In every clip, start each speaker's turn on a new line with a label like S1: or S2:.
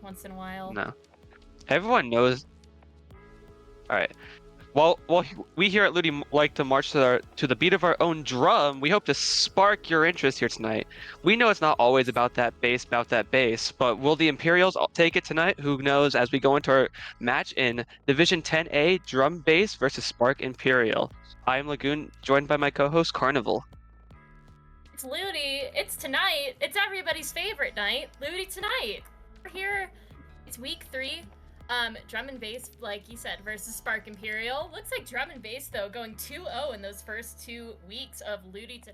S1: once in a while.
S2: No. Everyone knows. All right. Well, we here at Ludi like to march to the beat of our own drum. We hope to spark your interest here tonight. We know it's not always about that bass, but will the Imperials take it tonight? Who knows? As we go into our match in Division 10A, Drum Bass versus Spark Imperial. I am Lagoon, joined by my co-host Carnival.
S1: It's Ludi. It's tonight. It's everybody's favorite night. Ludi tonight. We're here. It's week 3. Drum and Bass, like you said, versus Spark Imperial. Looks like Drum and Bass, though, going 2-0 in those first 2 weeks of Ludi to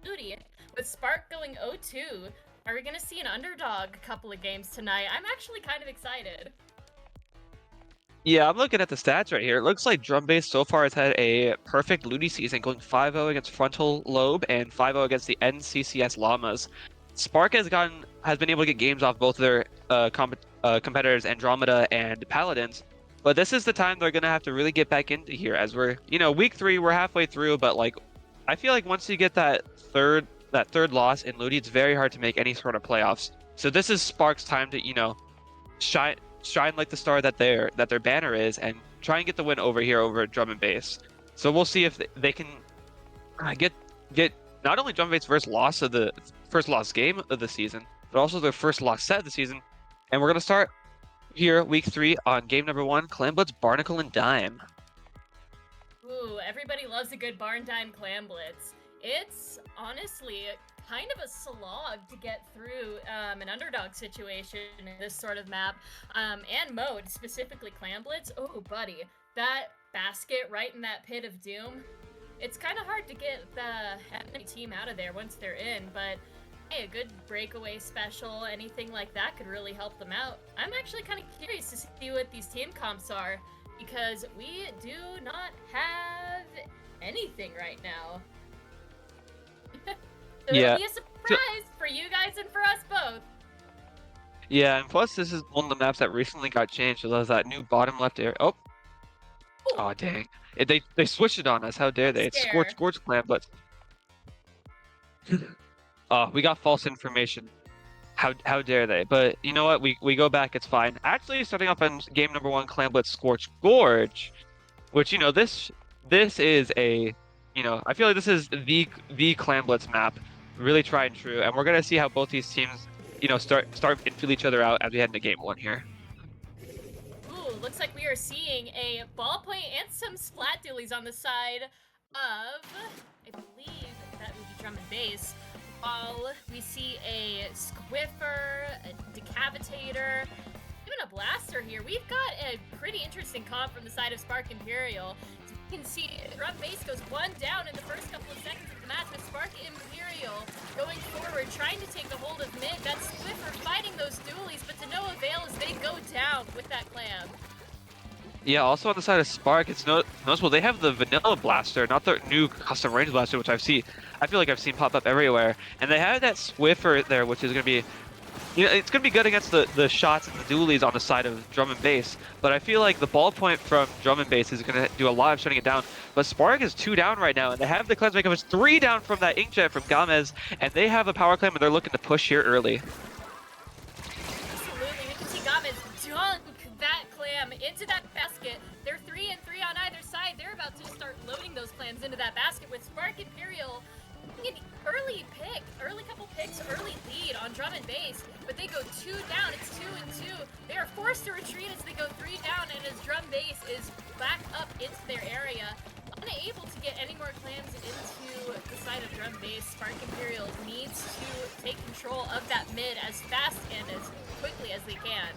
S1: Ludi, with Spark going 0-2. Are we going to see an underdog couple of games tonight? I'm actually kind of excited.
S2: Yeah, I'm looking at the stats right here. It looks like Drum Bass so far has had a perfect Ludi season, going 5-0 against Frontal Lobe and 5-0 against the NCCS Llamas. Spark has been able to get games off both of their competitors, Andromeda and Paladins, but this is the time they're gonna have to really get back into here. As we're, week 3, we're halfway through, but like, I feel like once you get that third loss in Ludi, it's very hard to make any sort of playoffs. So this is Spark's time to, shine like the star that their banner is, and try and get the win over here over Drum and Bass. So we'll see if they can get not only Drum and Bass first loss game of the season, but also their first loss set of the season. And we're gonna start here week 3 on game number 1, Clan Blitz, Barnacle and Dime.
S1: Ooh, everybody loves a good Barn Dime Clan Blitz. It's honestly kind of a slog to get through an underdog situation in this sort of map and mode, specifically Clan Blitz. Oh, buddy, that basket right in that pit of doom. It's kind of hard to get the enemy team out of there once they're in, but hey, a good breakaway special, anything like that could really help them out. I'm actually kind of curious to see what these team comps are, because we do not have anything right now. So
S2: Yeah.
S1: it'll be a surprise for you guys and for us both.
S2: Yeah, and plus this is one of the maps that recently got changed. So there's that new bottom left area. Oh,
S1: Ooh.
S2: oh dang! They switched it on us. How dare they? It's Scorch Clan Blitz. We got false information. How dare they? But you know what? We go back. It's fine. Actually, starting off in game number 1, Clan Blitz Scorch Gorge, which this is a I feel like this is the Clan Blitz map, really tried and true, and we're gonna see how both these teams start and feel each other out as we head into game 1 here.
S1: Ooh, looks like we are seeing a ballpoint and some splat dualies on the side of, I believe that would be Drum and Bass. While we see a Squiffer, a Decapitator, even a Blaster here. We've got a pretty interesting comp from the side of Spark Imperial. As you can see, Drum Bass goes 1 down in the first couple of seconds of the match, with Spark Imperial going forward, trying to take a hold of mid. That's Squiffer fighting those dualies, but to no avail as they go down with that clam.
S2: Yeah, also on the side of Spark, it's noticeable they have the vanilla blaster, not the new custom range blaster, which I feel like I've seen pop up everywhere. And they have that Swiffer there, which is going to be, it's going to be good against the shots and the dualies on the side of Drum and Bass. But I feel like the ballpoint from Drum and Bass is going to do a lot of shutting it down. But Spark is 2 down right now, and they have the cleanse makeup. It's 3 down from that Inkjet from Gamez, and they have a power clam, and they're looking to push here early.
S1: Absolutely, we can see Gamez dunk that clam into that basket. They're 3 and 3 on either side. They're about to start loading those clams into that basket, with Spark Imperial an early couple picks, early lead on Drum and Bass, but they go 2 down. It's 2 and 2. They are forced to retreat as they go 3 down, and as Drum Bass is back up into their area, unable to get any more clams into the side of Drum Bass. Spark Imperial needs to take control of that mid as fast and as quickly as they can.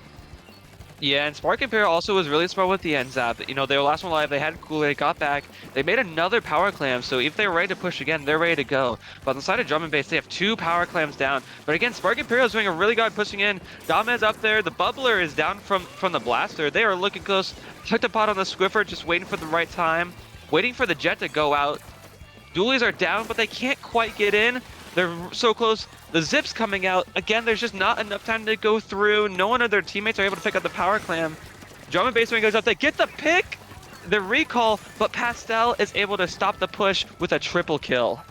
S2: Yeah, and Spark Imperial also was really smart with the end zap. They were last one alive, they had Kool-Aid, got back, they made another power clam, so if they're ready to push again, they're ready to go. But on the side of Drum and Bass, they have 2 power clams down. But again, Spark Imperial is doing a really good pushing in. Gamez up there, the Bubbler is down from the Blaster. They are looking close, tucked a pot on the Squiffer, just waiting for the right time, waiting for the Jet to go out. Dualies are down, but they can't quite get in. They're so close. The Zip's coming out. Again, there's just not enough time to go through. No one of their teammates are able to pick up the power clam. Drum and Bass when he goes out, they get the pick, the recall, but Pastel is able to stop the push with a triple kill.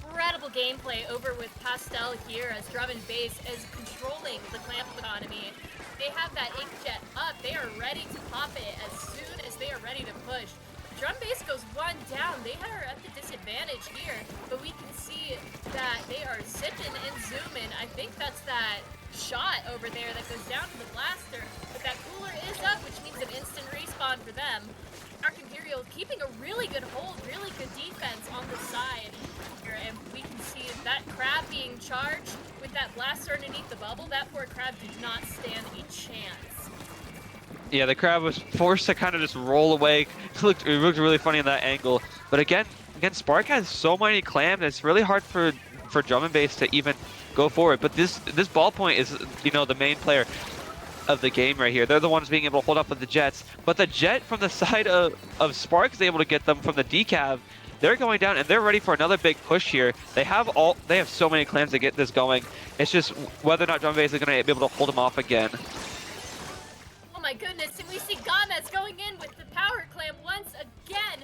S1: Incredible gameplay over with Pastel here as Drum and Base is controlling the clamp economy. They have that inkjet up. They are ready to pop it as soon as they are ready to push. Drum Base goes one down. They are at the disadvantage here, but we can see that they are zipping and zooming. I think that's that shot over there that goes down to the blaster, but that cooler is up, which means an instant respawn for them. Dark Imperial keeping a really good hold, really good defense on the side here, and we can see that crab being charged with that blaster underneath the bubble. That poor crab did not stand a chance.
S2: Yeah, the crab was forced to kind of just roll away. It looked really funny in that angle. But again, Spark has so many clams. It's really hard for Drum and Base to even go forward. But this ballpoint is, you know, the main player of the game right here. They're the ones being able to hold up with the Jets. But the Jet from the side of Spark is able to get them from the decav. They're going down and they're ready for another big push here. They have so many clams to get this going. It's just whether or not Drum and Base is going to be able to hold them off again.
S1: Oh my goodness, and we see Gomez going in with the power clam once again.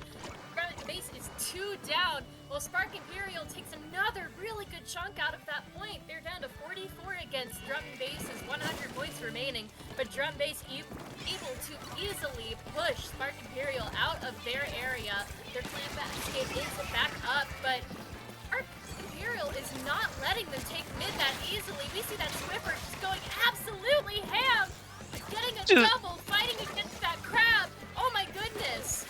S1: Base is 2 down, while Spark Imperial takes another really good chunk out of that point. They're down to 44 against Drum and Base's 100 points remaining, but Drum Base able to easily push Spark Imperial out of their area. Their clan escape is back up, but Spark Imperial is not letting them take mid that easily. We see that Swiffer just going absolutely ham, getting a double, fighting against that crab. Oh my goodness.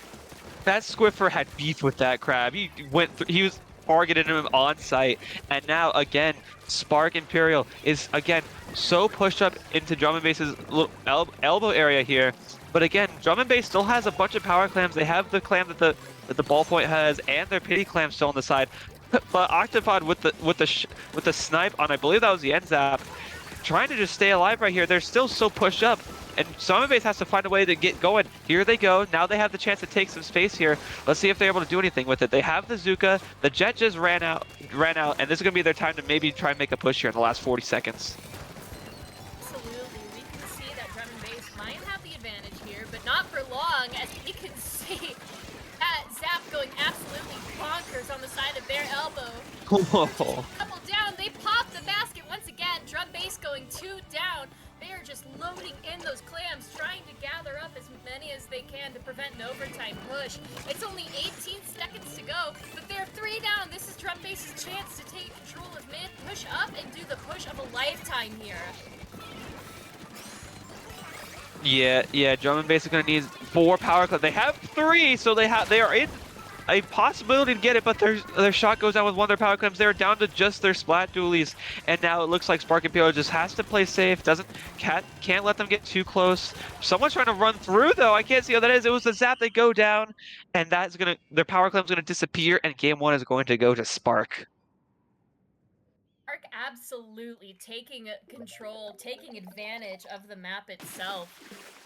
S2: That Squiffer had beef with that crab. He was targeting him on site, and now again, Spark Imperial is again so pushed up into Drum and Base's little elbow area here. But again, Drum and Base still has a bunch of power clams. They have the clam that the ballpoint has, and their pity clam still on the side. But Octopod with the snipe on, I believe that was the end zap, trying to just stay alive right here. They're still so pushed up. And Drum and Base has to find a way to get going. Here they go. Now they have the chance to take some space here. Let's see if they're able to do anything with it. They have the Zuka. The Jet just ran out, and this is going to be their time to maybe try and make a push here in the last 40 seconds.
S1: Absolutely. We can see that Drum and Base might have the advantage here, but not for long, as we can see that Zap going absolutely bonkers on the side of their elbow.
S2: Whoa.
S1: Double down. They pop the basket once again. Drum Base going 2 down. They are just loading in those clams, trying to gather up as many as they can to prevent an overtime push. It's only 18 seconds to go, but they're 3 down. This is Drum Base's chance to take control of mid, push up, and do the push of a lifetime here.
S2: Yeah, Drum and Base is going to need 4 power clams. They have 3, so they are in a possibility to get it, but their shot goes down with 1 of their power clams. They're down to just their splat dualies, and now it looks like Spark Imperial just has to play safe. Can't let them get too close. Someone's trying to run through though. I can't see how that is. It was the zap. They go down, and their power clam's gonna disappear, and game 1 is going to go to Spark.
S1: Spark absolutely taking control, taking advantage of the map itself.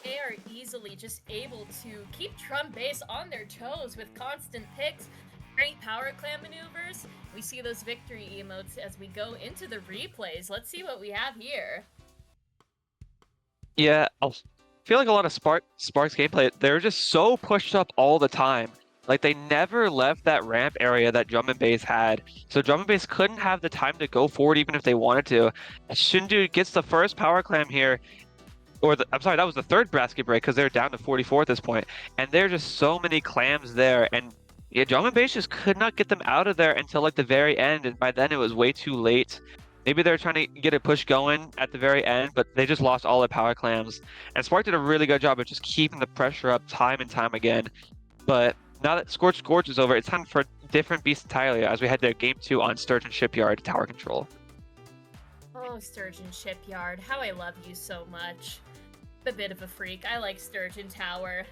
S1: They are easily just able to keep Drum Base on their toes with constant picks, great power clam maneuvers. We see those victory emotes as we go into the replays. Let's see what we have here.
S2: Yeah, I feel like a lot of Spark's gameplay, they're just so pushed up all the time. Like, they never left that ramp area that Drum and Base had. So Drum and Base couldn't have the time to go forward even if they wanted to. Shindu gets the first power clam here. I'm sorry, that was the 3rd basket break because they're down to 44 at this point. And there are just so many clams there. And yeah, Drum and Base just could not get them out of there until like the very end. And by then it was way too late. Maybe they're trying to get a push going at the very end, but they just lost all their power clams. And Spark did a really good job of just keeping the pressure up time and time again. But now that Scorched Gorge is over, it's time for a different beast entirely as we head to Game 2 on Sturgeon Shipyard Tower Control.
S1: Oh, Sturgeon Shipyard, how I love you so much. A bit of a freak. I like Sturgeon Tower,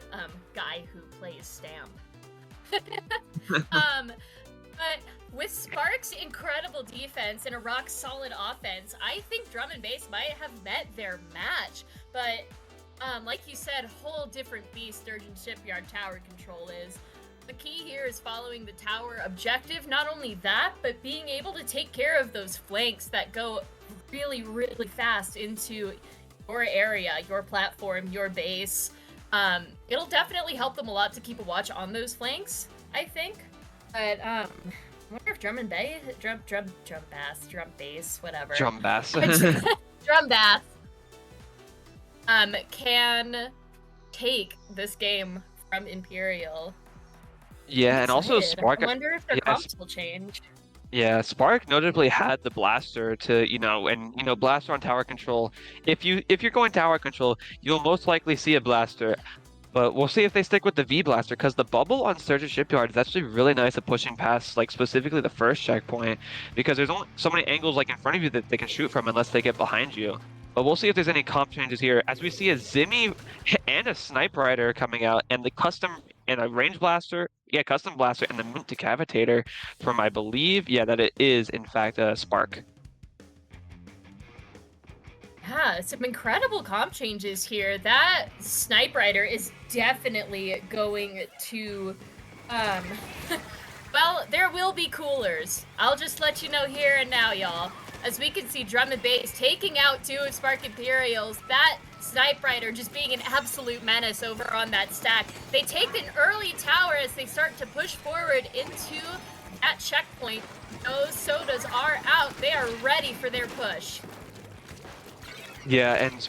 S1: guy who plays Stamp. But with Spark's incredible defense and a rock-solid offense, I think Drum and Base might have met their match. But like you said, whole different beast Sturgeon Shipyard Tower Control is. The key here is following the tower objective. Not only that, but being able to take care of those flanks that go really, really fast into your area, your platform, your base. It'll definitely help them a lot to keep a watch on those flanks, I think. But I wonder if drum bass, whatever.
S2: Drum bass.
S1: Drum bass. Can take this game from Imperial.
S2: Yeah, and also Spark.
S1: I wonder if their comps will change.
S2: Yeah, Spark notably had the blaster to, blaster on tower control. If you're going tower control, you'll most likely see a blaster. But we'll see if they stick with the V blaster, because the bubble on Sturgis Shipyard is actually really nice at pushing past, like, specifically the first checkpoint, because there's only so many angles, like, in front of you that they can shoot from unless they get behind you. But we'll see if there's any comp changes here, as we see a Zimmy and a Sniper Rider coming out, and the custom, and a range blaster, custom blaster, and the Mint Decapitator from, I believe, that it is, in fact, a Spark.
S1: Yeah, some incredible comp changes here. That Snipe Rider is definitely going to, well, there will be coolers. I'll just let you know here and now, y'all. As we can see, Drum and Bass taking out 2 of Spark Imperials. That Snipe Rider just being an absolute menace over on that stack. They take an early tower as they start to push forward into that checkpoint. Those sodas are out. They are ready for their push.
S2: Yeah, and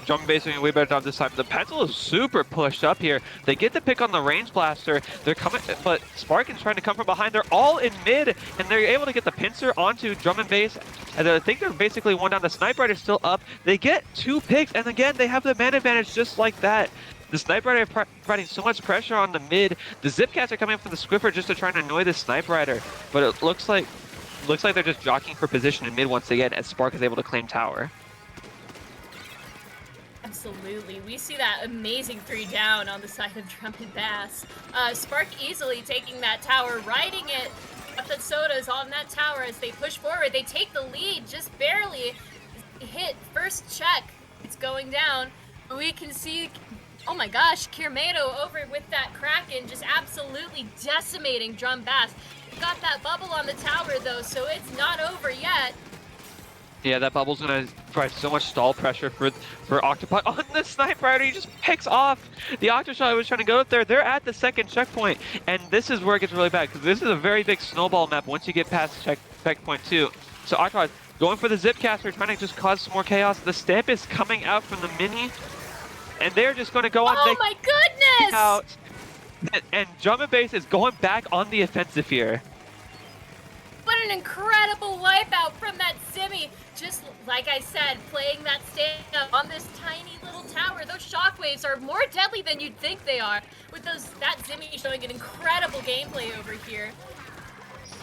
S2: Drum and Bass doing a way better job this time. The Pencil is super pushed up here. They get the pick on the range blaster. They're coming, but Sparkin's trying to come from behind. They're all in mid, and they're able to get the pincer onto Drum and Bass. And I think they're basically one down. The Sniper Rider's still up. They get 2 picks, and again, they have the man advantage just like that. The Sniper Rider providing so much pressure on the mid. The Zipcats are coming up from the Squiffer just to try and annoy the Sniper Rider, but it looks like they're just jockeying for position in mid once again, as Spark is able to claim tower.
S1: Absolutely. We see that amazing 3 down on the side of Drum and Bass. Spark easily taking that tower, riding it. Got the sodas on that tower as they push forward. They take the lead, just barely hit first check. It's going down. We can see, oh my gosh, Kirmado over with that Kraken, just absolutely decimating Drum Bass. Got that bubble on the tower though, so it's not over yet.
S2: Yeah, that bubble's gonna provide so much stall pressure for Octopod on the Sniper Rider. He just picks off the Octoshot was trying to go up there. They're at the second checkpoint, and this is where it gets really bad, because this is a very big snowball map once you get past checkpoint 2. So Octopod going for the Zipcaster, trying to just cause some more chaos. The Stamp is coming out from the Mini, and they're just going to go on.
S1: Oh my goodness!
S2: Out, and Drum and Bass is going back on the offensive here.
S1: What an incredible wipeout from that Zimmy. Just like I said, playing that stand on this tiny little tower. Those shockwaves are more deadly than you'd think they are. With that Zimmy showing an incredible gameplay over here.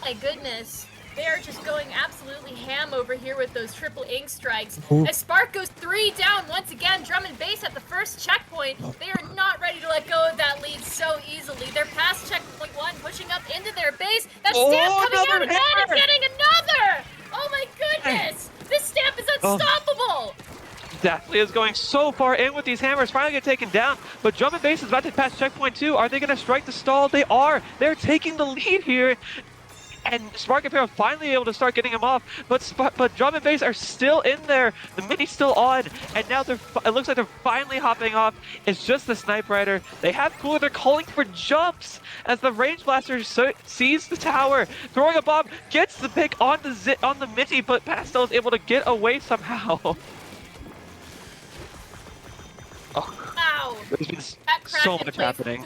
S1: My goodness. They're just going absolutely ham over here with those triple ink strikes. As Spark goes 3 down once again, Drum and Bass at the first checkpoint. They are not ready to let go of that lead so easily. They're past checkpoint 1, pushing up into their base. That Stamp coming out again and getting another! Oh my goodness! This Stamp is unstoppable!
S2: Deathly is going so far in with these hammers, finally get taken down, but Drum and Bass is about to pass checkpoint 2. Are they going to strike the stall? They are! They're taking the lead here! And Spark and Imperial finally able to start getting him off, but Drum and Bass are still in there. The Mini's still on, and now it looks like they're finally hopping off. It's just the Sniper Rider. They have cooler. They're calling for jumps as the Range Blaster sees the tower, throwing a bomb, gets the pick on the Mini, but Pastel is able to get away somehow. Oh,
S1: wow!
S2: There's been so much happening.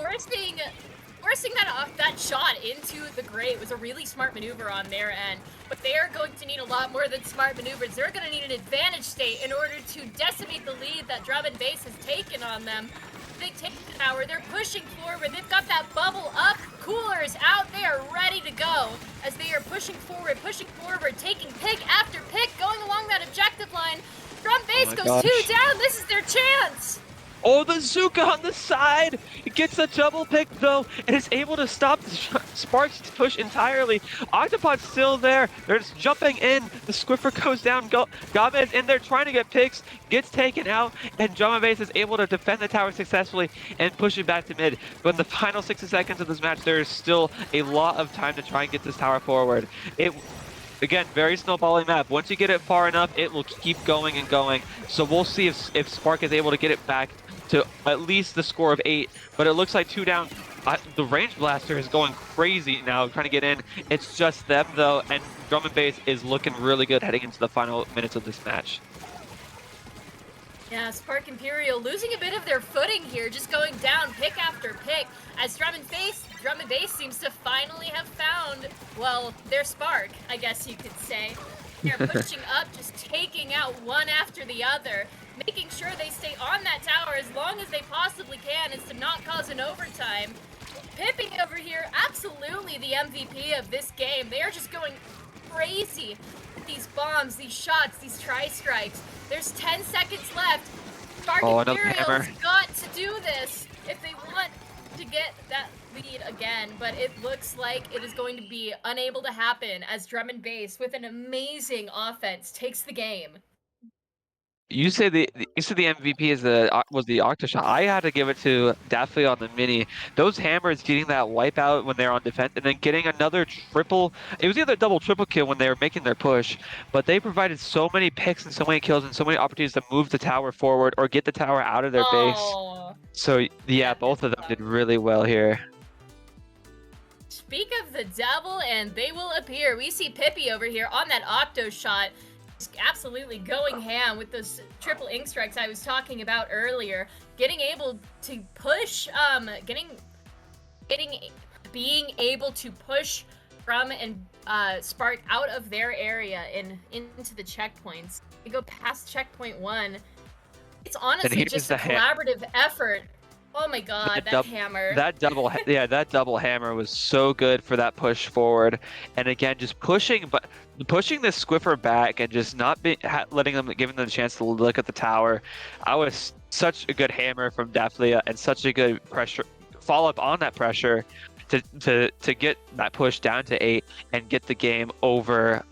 S1: Forcing that shot into the grate was a really smart maneuver on their end, but they are going to need a lot more than smart maneuvers. They're going to need an advantage state in order to decimate the lead that Drum and Bass has taken on them. They take the tower, they're pushing forward, they've got that bubble up, coolers out, they are ready to go as they are pushing forward, taking pick after pick, going along that objective line. Drum Bass goes 2 down, this is their chance!
S2: Oh, the Zuka on the side! It gets a double pick though, and is able to stop Spark's push entirely. Octopod's still there. They're just jumping in. The Squiffer goes down. Gomez in there trying to get picks, gets taken out, and Drum and Bass is able to defend the tower successfully and push it back to mid. But in the final 60 seconds of this match, there is still a lot of time to try and get this tower forward. Again, very snowballing map. Once you get it far enough, it will keep going and going. So we'll see if Spark is able to get it back to at least the score of 8, but it looks like 2 down the range blaster is going crazy now, trying to get in. It's just them though, and Drum and Bass is looking really good heading into the final minutes of this match.
S1: Yeah, Spark Imperial losing a bit of their footing here, just going down pick after pick, as Drum and Bass seems to finally have found, well, their spark, I guess you could say. They're pushing up, just taking out one after the other, making sure they stay on that tower as long as they possibly can as to not cause an overtime. Pipping over here, absolutely the MVP of this game. They are just going crazy with these bombs, these shots, these tri-strikes. There's 10 seconds left. Spark Imperial's got to do this if they want to get that lead again, but it looks like it is going to be unable to happen as Drum and Bass, with an amazing offense, takes the game.
S2: You say the MVP is was the Octoshot. I had to give it to Daffy on the mini. Those hammers getting that wipeout when they're on defense, and then getting another triple. It was either double, triple kill when they were making their push, but they provided so many picks and so many kills and so many opportunities to move the tower forward or get the tower out of their base. So yeah, both of them did really well here.
S1: Speak of the devil, and they will appear. We see Pippi over here on that Octoshot. Absolutely going ham with those triple ink strikes I was talking about earlier. Getting able to push, being able to push from and Spark out of their area and into the checkpoints. They go past checkpoint 1. It's honestly just a collaborative effort. Oh my god, that hammer.
S2: That double hammer was so good for that push forward. And again, just pushing this Squiffer back and just not giving them the chance to look at the tower. I was such a good hammer from Daphlia and such a good pressure follow up on that pressure to get that push down to 8 and get the game over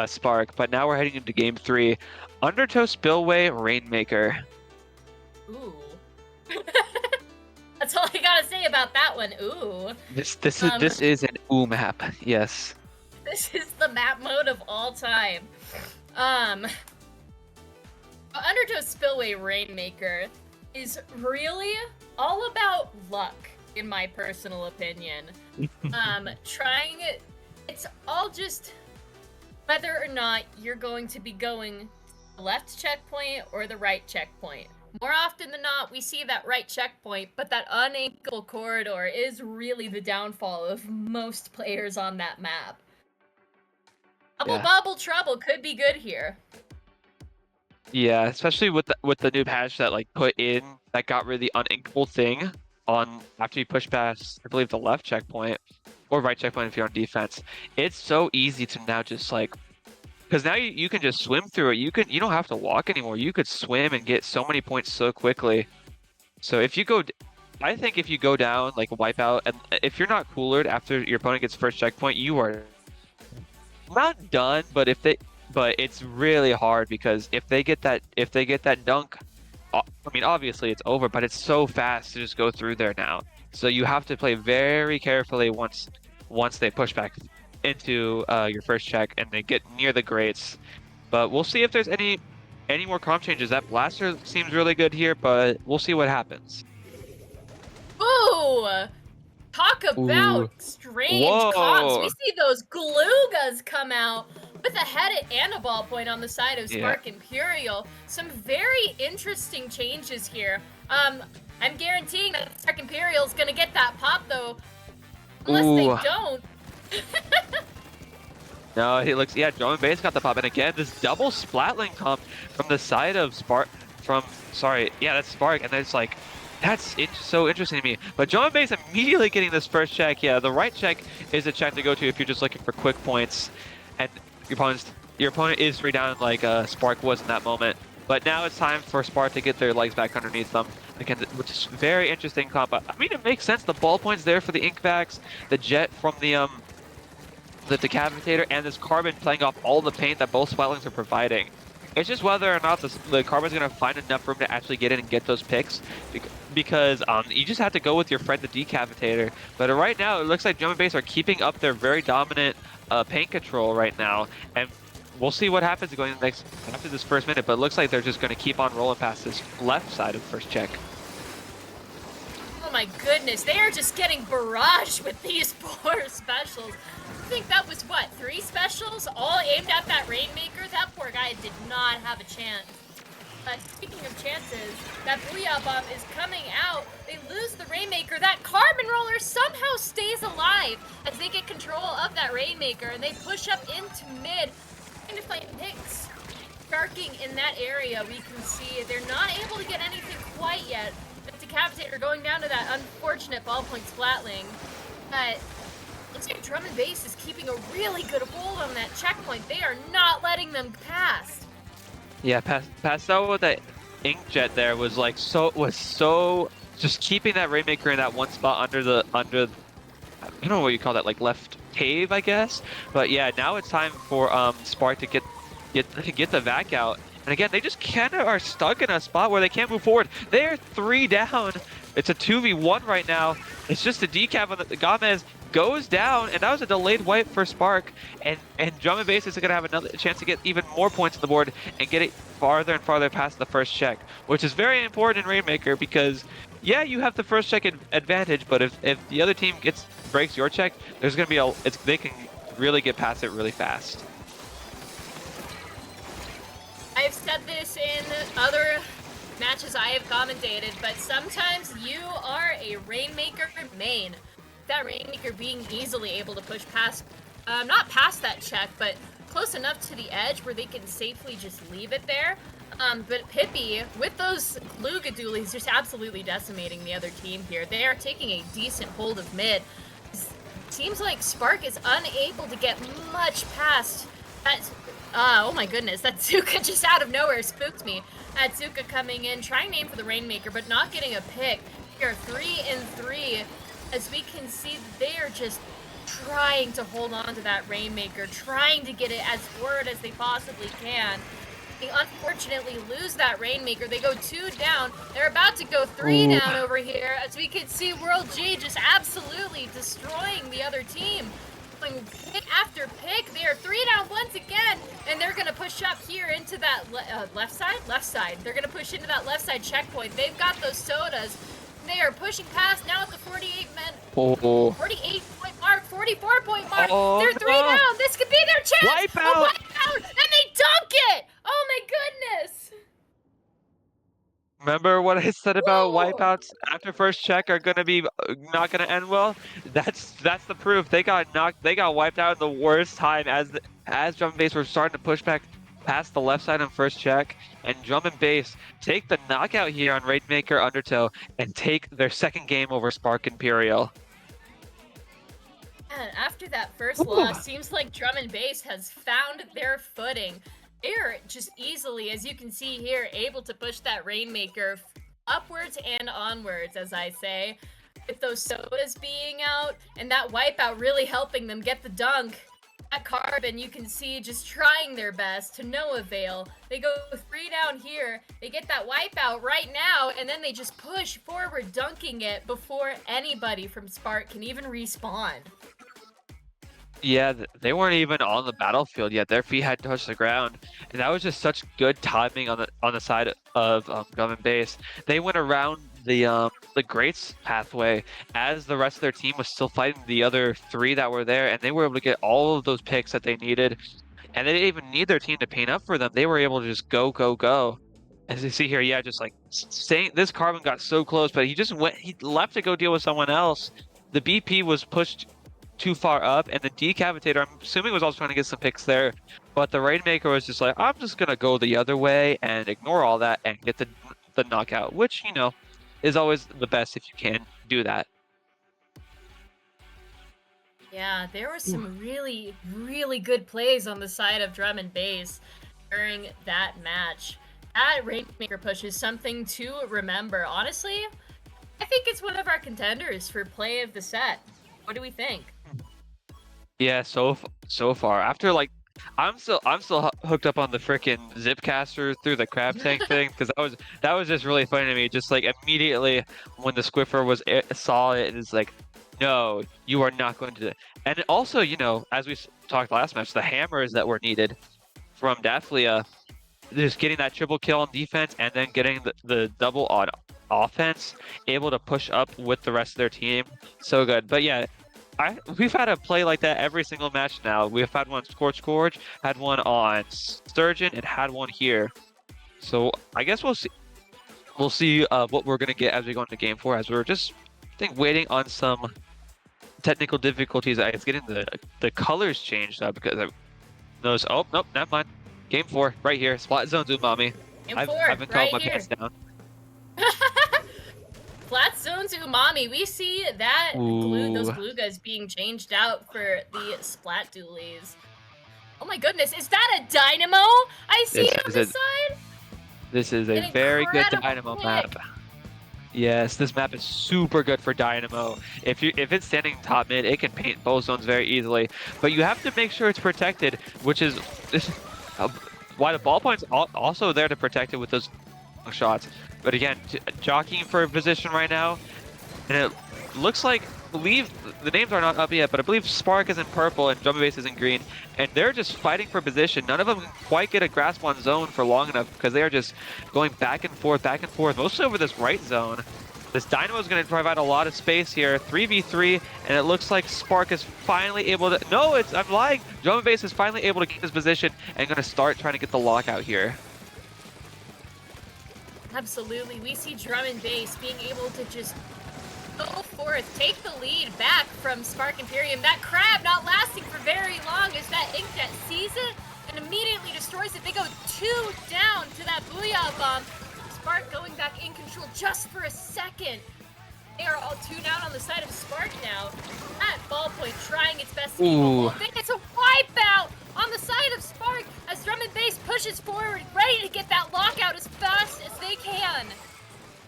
S2: Spark. But now we're heading into game 3. Undertow Spillway Rainmaker.
S1: Ooh. That's all I gotta say about that one. Ooh.
S2: This is an ooh map. Yes.
S1: This is the map mode of all time. Undertow Spillway Rainmaker is really all about luck, in my personal opinion. It's all just whether or not you're going to be going the left checkpoint or the right checkpoint. More often than not, we see that right checkpoint, but that unankable corridor is really the downfall of most players on that map. Bubble Trouble could be good here.
S2: Yeah, especially with the new patch that put in that got rid of the uninkable thing on after you push past, I believe, the left checkpoint or right checkpoint if you're on defense. It's so easy to now just because now you can just swim through it. You don't have to walk anymore. You could swim and get so many points so quickly. So I think if you go down wipe out, and if you're not coolered after your opponent gets first checkpoint, you are not done. But it's really hard because if they get that dunk, I mean obviously it's over. But it's so fast to just go through there now. So you have to play very carefully once they push back into your first check and they get near the grates. But we'll see if there's any more comp changes. That blaster seems really good here, but we'll see what happens.
S1: Ooh! Talk about strange comps. We see those Galugas come out with a head and a ballpoint on the side of Spark Imperial. Some very interesting changes here. I'm guaranteeing that Spark Imperial is gonna get that pop though. Unless they don't.
S2: No, Drum and Bass got the pop, and again, this double Splatling comp from the side of Spark, that's Spark, and then it's that's so interesting to me. But Drum and Bass immediately getting this first check. Yeah, the right check is a check to go to if you're just looking for quick points, and your opponent is 3 down like Spark was in that moment. But now it's time for Spark to get their legs back underneath them. Again, which is very interesting comp. I mean, it makes sense. The ballpoint's there for the Inkvacs, the jet from the decapitator, and this carbon playing off all the paint that both Splatlings are providing. It's just whether or not the carbon's going to find enough room to actually get in and get those picks, because you just have to go with your friend, the decapitator. But right now, it looks like Drum and Bass are keeping up their very dominant paint control right now, and we'll see what happens going after this first minute. But it looks like they're just going to keep on rolling past this left side of the first check.
S1: Oh my goodness, they are just getting barraged with these 4 specials. I think that was, what, 3 specials? All aimed at that Rainmaker? That poor guy did not have a chance. Speaking of chances, that Booyah Bomb is coming out. They lose the Rainmaker. That Carbon Roller somehow stays alive as they get control of that Rainmaker, and they push up into mid, trying to find picks. Sharking in that area, we can see they're not able to get anything quite yet. The Decapitator going down to that unfortunate ballpoint splatling. But looks like Drum and Bass is keeping a really good hold on that checkpoint. They are not letting them pass.
S2: Yeah, Pastel with that Inkjet there was like so just keeping that Rainmaker in that one spot under I don't know what you call that, like left cave, I guess. But yeah, now it's time for Spark to get the vac out. And again, they just kind of are stuck in a spot where they can't move forward. They're 3 down. It's a 2v1 right now. It's just a decap on the Gomez goes down, and that was a delayed wipe for Spark. And Drum and Bass is going to have another chance to get even more points on the board and get it farther and farther past the first check, which is very important in Rainmaker because, yeah, you have the first check advantage, but if the other team breaks your check, there's going to be they can really get past it really fast.
S1: I've said this in other matches I have commentated, but sometimes you are a Rainmaker main. That Rainmaker being easily able to push past, not past that check, but close enough to the edge where they can safely just leave it there. But Pippi, with those Lugadoolies, just absolutely decimating the other team here. They are taking a decent hold of mid. Seems like Spark is unable to get much past that. Oh my goodness, that Zuka just out of nowhere spooked me. That Zuka coming in, trying to aim for the Rainmaker, but not getting a pick. We are 3-3, as we can see they are just trying to hold on to that Rainmaker, trying to get it as forward as they possibly can. They unfortunately lose that Rainmaker. They go 2 down. They're about to go 3 down over here, as we can see World G just absolutely destroying the other team. Pick after pick, they are 3 down once again, and they're gonna push up here into that left side. They're gonna push into that left side checkpoint. They've got those sodas. They are pushing past now at the 48 point mark, 44 point mark. They're 3 down. This could be their chance.
S2: Wipeout.
S1: A wipeout, and they dunk it. Oh my goodness.
S2: Remember what I said about wipeouts after first check are gonna be not gonna end well? That's the proof. They got wiped out at the worst time as Drum and Bass were starting to push back past the left side on first check, and Drum and Bass take the knockout here on Rainmaker Undertow and take their second game over Spark Imperial.
S1: And after that first loss, seems like Drum and Bass has found their footing. They're just easily, as you can see here, able to push that Rainmaker upwards and onwards, as I say, with those sodas being out and that wipeout really helping them get the dunk. That Carbon, you can see, just trying their best to no avail. They go 3 down here, they get that wipeout right now, and then they just push forward, dunking it before anybody from Spark can even respawn.
S2: Yeah, they weren't even on the battlefield yet. Their feet hadn't touched the ground, and that was just such good timing on the side of Drum and Bass. They went around the Greats pathway as the rest of their team was still fighting the other 3 that were there, and they were able to get all of those picks that they needed. And they didn't even need their team to paint up for them. They were able to just go. As you see here, yeah, just like saying this Carbon got so close, but he left to go deal with someone else. The BP was pushed too far up, and the Decapitator, I'm assuming, was also trying to get some picks there, but the Rainmaker was just like, I'm just gonna go the other way and ignore all that and get the knockout, which, you know, is always the best if you can do that.
S1: Yeah, there were some really, really good plays on the side of Drum and Bass during that match. That Rainmaker push is something to remember. Honestly, I think it's one of our contenders for play of the set. What do we think?
S2: Yeah, so far, after like, I'm still hooked up on the freaking Zipcaster through the crab tank thing, because that was just really funny to me. Just like immediately when the Squiffer saw it, it's like, no, you are not going to do it. And also, you know, as we talked last match, the hammers that were needed from Daphlia, just getting that triple kill on defense and then getting the double on offense, able to push up with the rest of their team. So good. But yeah, we've had a play like that every single match now. We've had one on Scorch Gorge, had one on Sturgeon, and had one here. So I guess we'll see. We'll see what we're gonna get as we go into game 4. As we're just, I think, waiting on some technical difficulties. It's getting the colors changed up because I noticed. Oh nope, never mind. Game 4 right here. Splat Zone's Umami.
S1: Game 4,
S2: I've been calling
S1: right
S2: my
S1: here.
S2: pants down.
S1: Flat Zone's Umami. We see that those
S2: Ooh.
S1: Glugas being changed out for the Splat Dualies. Oh my goodness, is that a Dynamo? I see it on the side.
S2: This is a very good Dynamo map. Yes, this map is super good for Dynamo. If it's standing top mid, it can paint both zones very easily. But you have to make sure it's protected, which is why the ballpoint's also there to protect it with those shots. But again, jockeying for a position right now, and it looks like, I believe the names are not up yet, but I believe Spark is in purple and Drum Base is in green, and they're just fighting for position. None of them can quite get a grasp on zone for long enough because they are just going back and forth, mostly over this right zone. This Dynamo is going to provide a lot of space here, 3v3, and it looks like Spark is finally able to, no, I'm lying, Drum Base is finally able to get this position and going to start trying to get the lockout here.
S1: Absolutely, we see Drum and Bass being able to just go forth, take the lead back from Spark Imperium. That crab not lasting for very long as that Inkjet sees it and immediately destroys it. They go 2 down to that Booyah Bomb. Spark going back in control just for a second. They are all 2 down on the side of Spark now. That ballpoint trying its best to keep a hold. It's a wipeout on the side of Spark as Drum and Bass pushes forward, ready to get that lockout as fast as they can.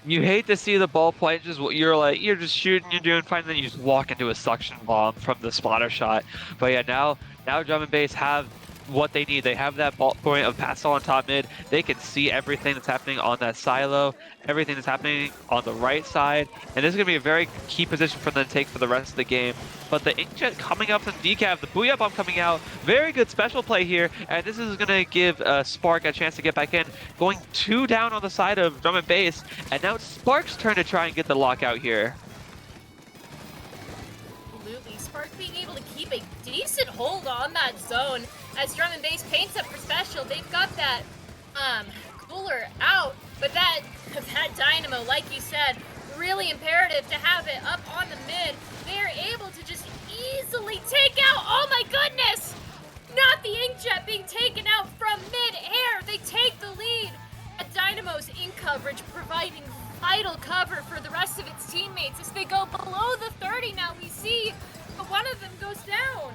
S2: You hate to see the ballpoint just, you're just shooting, you're doing fine, then you just walk into a suction bomb from the spotter shot. But yeah, now Drum and Bass have what they need. They have that ballpoint of Pastel on top mid. They can see everything that's happening on that silo, everything that's happening on the right side, and this is going to be a very key position for them to take for the rest of the game. But the Inkjet coming up from Decav, the Booyah Bomb coming out, very good special play here, and this is going to give Spark a chance to get back in, going 2 down on the side of Drum and Bass, and now it's Spark's turn to try and get the lockout here.
S1: Absolutely, Spark being able to keep a decent hold on that zone as Drum and Bass paints up for special. They've got that cooler out, but that Dynamo, like you said, really imperative to have it up on the mid. They're able to just easily take out, oh my goodness! Not the Inkjet being taken out from mid-air. They take the lead. At Dynamo's in coverage, providing vital cover for the rest of its teammates. As they go below the 30 now, we see one of them goes down.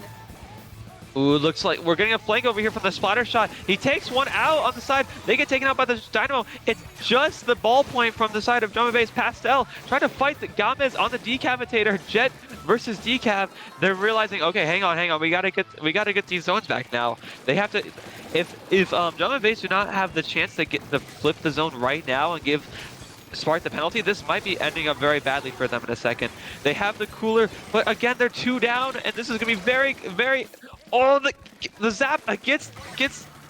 S2: Ooh, looks like we're getting a flank over here from the splatter shot. He takes one out on the side. They get taken out by the Dynamo. It's just the ballpoint from the side of Drum and Bass. Pastel trying to fight the Gamez on the decavitator. Jet versus decav. They're realizing, okay, hang on. We gotta get these zones back now. They have to. If Drum and Bass do not have the chance to flip the zone right now and give Spark the penalty, this might be ending up very badly for them in a second. They have the cooler, but again, they're 2 down, and this is gonna be very, very. Oh, the zap gets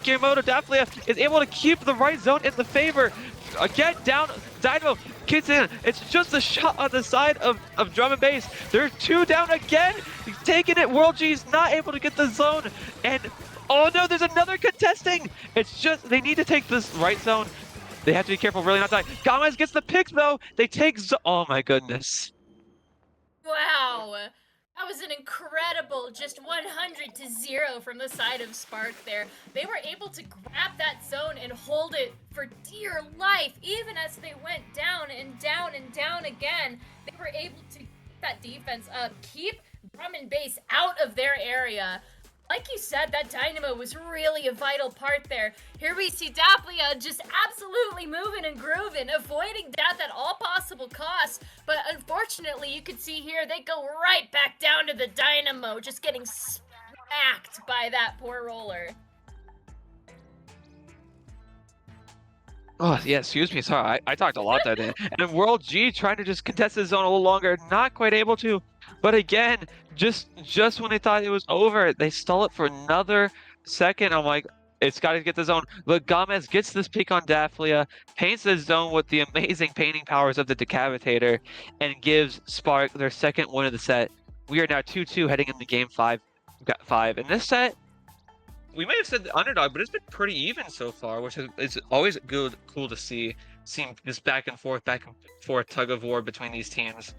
S2: Guillermo Daflia is able to keep the right zone in the favor. Again, down, Dynamo gets in. It's just a shot on the side of Drum and Bass. They're 2 down again. He's taking it. World G's not able to get the zone. And oh no, there's another contesting. It's just, they need to take this right zone. They have to be careful, really not die. Gamez gets the pick though. They take, oh my goodness.
S1: Wow. That was an incredible, just 100-0 from the side of Spark there. They were able to grab that zone and hold it for dear life, even as they went down and down and down again. They were able to keep that defense up, keep Drum and Bass out of their area. Like you said, that Dynamo was really a vital part there. Here we see Daplia just absolutely moving and grooving, avoiding death at all possible costs. But unfortunately, you can see here, they go right back down to the Dynamo, just getting smacked by that poor roller.
S2: Oh, yeah, excuse me, sorry, I talked a lot that day. And World G trying to just contest his zone a little longer, not quite able to. But again, just when they thought it was over, they stall it for another second. I'm like, It's got to get the zone. But Gomez gets this pick on Dafflia, paints the zone with the amazing painting powers of the Decapitator, and gives Spark their second win of the set. We are now 2-2 heading into game 5. We've got 5. In this set, we may have said the underdog, but it's been pretty even so far, which is always cool to see. Seeing this back and forth tug of war between these teams.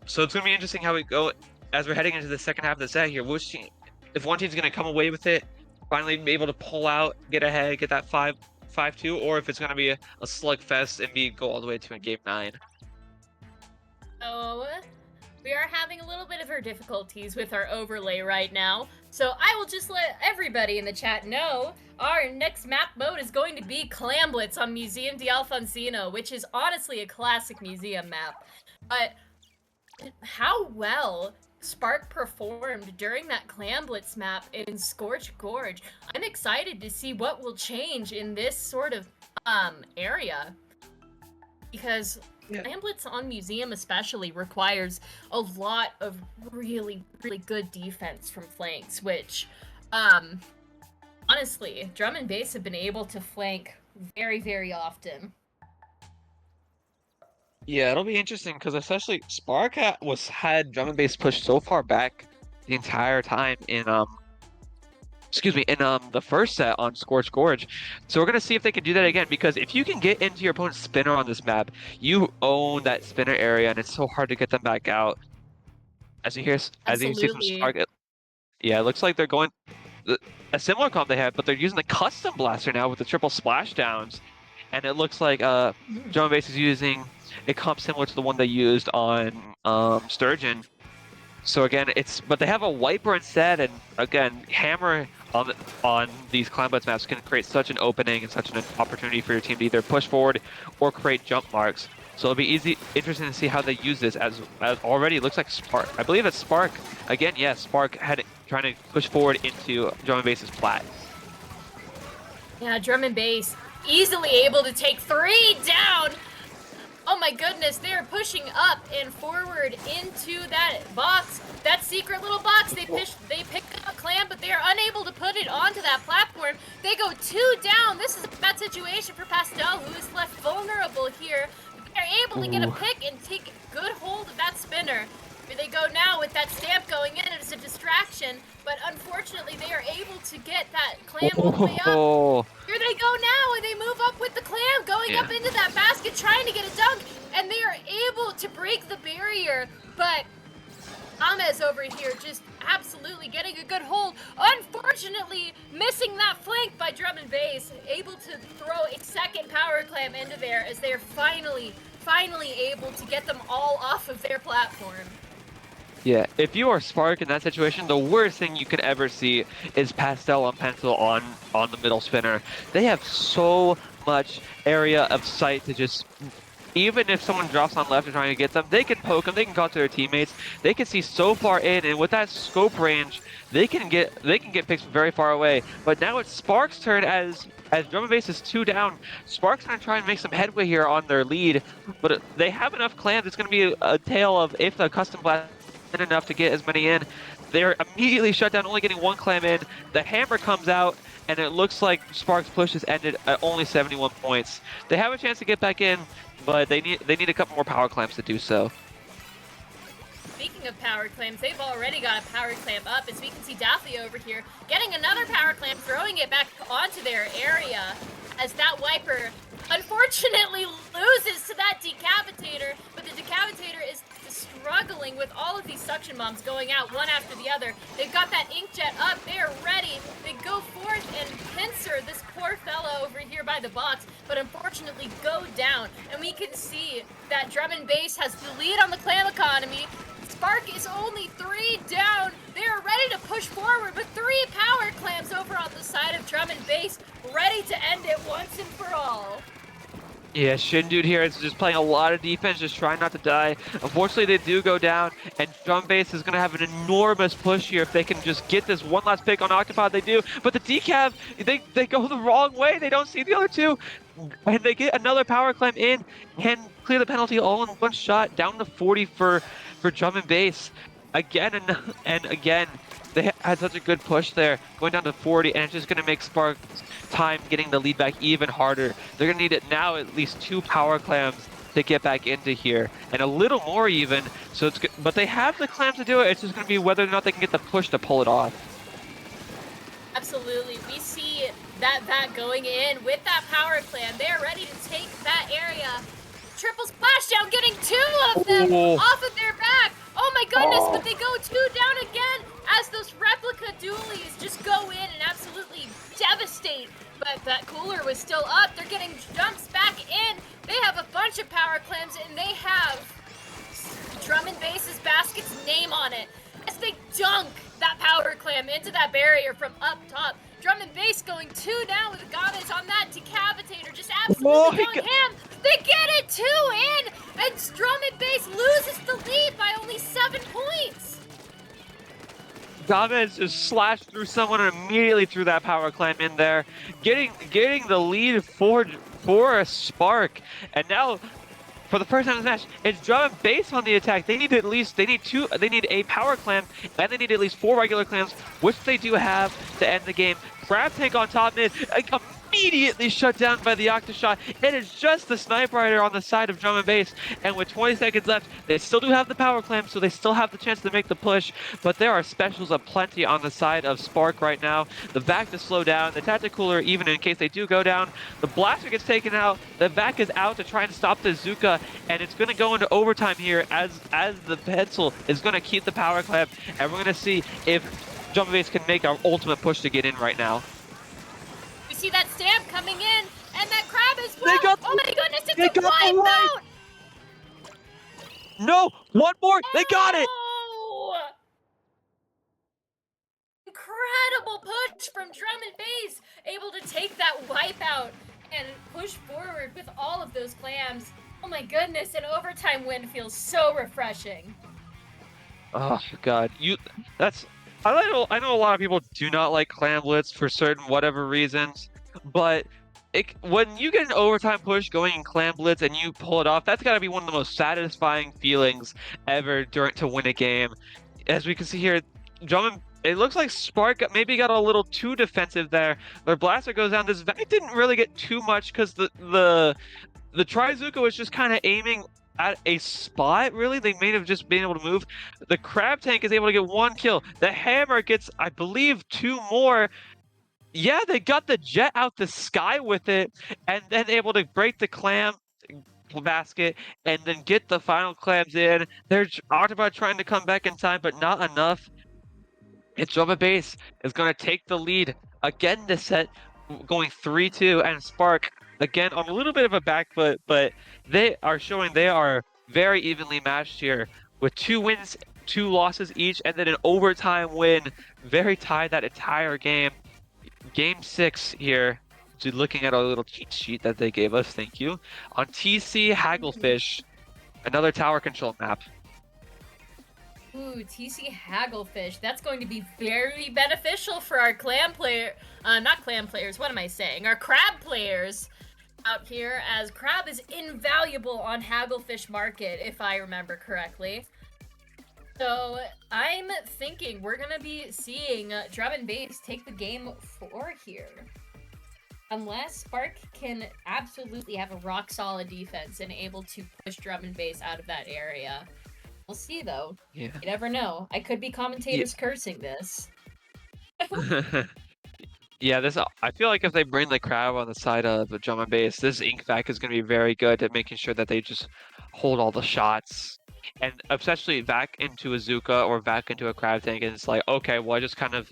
S2: So it's going to be interesting how we go as we're heading into the second half of the set here. Which team, if one team's going to come away with it, finally be able to pull out, get ahead, get that 5-2, or if it's going to be a slugfest and go all the way to a game 9.
S1: So we are having a little bit of our difficulties with our overlay right now. So I will just let everybody in the chat know our next map mode is going to be Clamblitz on Museum de Alfonsino, which is honestly a classic museum map. But how well Spark performed during that Clamblitz map in Scorch Gorge. I'm excited to see what will change in this sort of area. Because Clamblitz on Museum especially requires a lot of really, really good defense from flanks, which, honestly, Drum and Bass have been able to flank very, very often.
S2: Yeah, it'll be interesting because especially Spark had Drum and Bass pushed so far back the entire time in the first set on Scorch Gorge. So we're gonna see if they can do that again, because if you can get into your opponent's spinner on this map, you own that spinner area, and it's so hard to get them back out. As you see from Spark, it looks like they're going a similar comp they had, but they're using the custom blaster now with the triple splashdowns, and it looks like Drum and Bass is using a comp similar to the one they used on Sturgeon. So again, but they have a wiper instead, and again, hammer on these Clamblitz maps can create such an opening and such an opportunity for your team to either push forward or create jump marks. So it'll be interesting to see how they use this as already it looks like Spark. I believe it's Spark. Again, yes, Spark trying to push forward into Drum and Bass's plat.
S1: Yeah, Drum and Bass easily able to take 3 down. Oh my goodness, they're pushing up and forward into that box, that secret little box. They pick up a clam, but they are unable to put it onto that platform. They go 2 down. This is a bad situation for Pastel, who is left vulnerable here. They're able to get a pick and take good hold of that spinner. Here they go now with that stamp going in as a distraction, but unfortunately they are able to get that clam all the way up. Here they go now, and they move up with the clam, going up into that basket, trying to get a dunk, and they are able to break the barrier, but Amez over here just absolutely getting a good hold. Unfortunately, missing that flank by Drum and Bass, able to throw a second power clam into there as they're finally able to get them all off of their platform.
S2: Yeah, if you are Spark in that situation, the worst thing you could ever see is Pastel on Pencil on the middle spinner. They have so much area of sight to just, even if someone drops on left and trying to get them, they can poke them, they can call to their teammates, they can see so far in, and with that scope range, they can get picks from very far away. But now it's Spark's turn as Drum and Bass is 2 down. Spark's gonna try and make some headway here on their lead, but they have enough clams. It's gonna be a tale of if the custom blast enough to get as many in. They're immediately shut down, only getting 1 clam in. The hammer comes out, and it looks like Spark's push has ended at only 71 points. They have a chance to get back in, but they need a couple more power clams to do so.
S1: Speaking of power clams, they've already got a power clam up, as we can see Daffy over here getting another power clam, throwing it back onto their area, as that wiper unfortunately loses to that Decapitator, but the Decapitator is struggling with all of these suction bombs going out one after the other. They've got that inkjet up, they're ready. They go forth and pincer this poor fellow over here by the box, but unfortunately go down. And we can see that Drum and Bass has the lead on the clam economy. Spark is only 3 down. They are ready to push forward with 3 power clams over on the side of Drum and Bass, ready to end it once and for all.
S2: Yeah, Shindude here is just playing a lot of defense, just trying not to die. Unfortunately, they do go down, and Drum Bass is going to have an enormous push here if they can just get this one last pick on Octopod. They do, but the Decav, they go the wrong way. They don't see the other 2, and they get another power climb in and clear the penalty all in one shot, down to 40 for Drum and Bass. Again and again, They had such a good push there, going down to 40, and it's just going to make Spark's time getting the lead back even harder. They're going to need it now at least 2 power clams to get back into here, and a little more even. So it's good, but they have the clams to do it. It's just going to be whether or not they can get the push to pull it off.
S1: Absolutely. We see that going in with that power clam. They're ready to take that area. Triple splashdown, getting 2 of them off of their back. Oh my goodness, but they go 2 down again as those replica dualies just go in and absolutely devastate. But that cooler was still up. They're getting jumps back in. They have a bunch of power clams, and they have Drum and Bass's basket's name on it as they dunk that power clam into that barrier from up top. Drum and Bass going 2 down with Agaves on that decapitator, just absolutely going ham. They get it 2 in, and Drum and Bass loses the lead by only 7 points.
S2: Agaves just slashed through someone and immediately threw that power clam in there, getting the lead for a Spark, and now. For the first time in the match, it's Drum and Bass on the attack. They need a power clam, and they need at least 4 regular clams, which they do have to end the game. Crab Tank on top mid, immediately shut down by the Octashot. It is just the Sniper Rider on the side of Drum and Bass, and with 20 seconds left, they still do have the power clam, so they still have the chance to make the push, but there are specials aplenty on the side of Spark right now. The Vac to slow down, the Tactic Cooler, even in case they do go down, the Blaster gets taken out, the Vac is out to try and stop the Zuka, and it's going to go into overtime here as the Pencil is going to keep the power clam, and we're going to see if Drum and Bass can make our ultimate push to get in right now.
S1: We see that stamp coming in, and that crab as well. Oh my goodness, it's a wipeout!
S2: No, one more, they got it!
S1: Incredible push from Drum and Bass, able to take that wipeout and push forward with all of those clams. Oh my goodness, an overtime win feels so refreshing.
S2: Oh god, I know a lot of people do not like clamblets for certain whatever reasons, but when you get an overtime push going in clamblets and you pull it off, that's got to be one of the most satisfying feelings ever to win a game. As we can see here, it looks like Spark maybe got a little too defensive there. Their Blaster goes down. This Vac didn't really get too much because the Trizuka was just kind of aiming at a spot, really. They may have just been able to move. The Crab Tank is able to get 1 kill. The Hammer gets, I believe, 2 more. Yeah, they got the jet out the sky with it, and then able to break the clam basket and then get the final clams in. There's Octobot trying to come back in time, but not enough. It's Drum and Bass is going to take the lead again this set, going 3-2, and Spark again on a little bit of a back foot, but they are showing they are very evenly matched here with 2 wins, 2 losses each, and then an overtime win. Very tied that entire game. Game 6 here. Looking at our little cheat sheet that they gave us, thank you. On TC Hagglefish, another tower control map.
S1: Ooh, TC Hagglefish. That's going to be very beneficial for our clam player. Not clam players, what am I saying? Our crab players out here, as crab is invaluable on Hagglefish Market, if I remember correctly. So I'm thinking we're going to be seeing Drum and Bass take the game 4 here. Unless Spark can absolutely have a rock-solid defense and able to push Drum and Bass out of that area. We'll see, though. Yeah. You never know. I could be commentators cursing this.
S2: Yeah, I feel like if they bring the crab on the side of the Drum and Bass, this Ink Vac is going to be very good at making sure that they just hold all the shots. And especially Vac into a Zuka or Vac into a Crab Tank, and it's like, okay, well, I just kind of...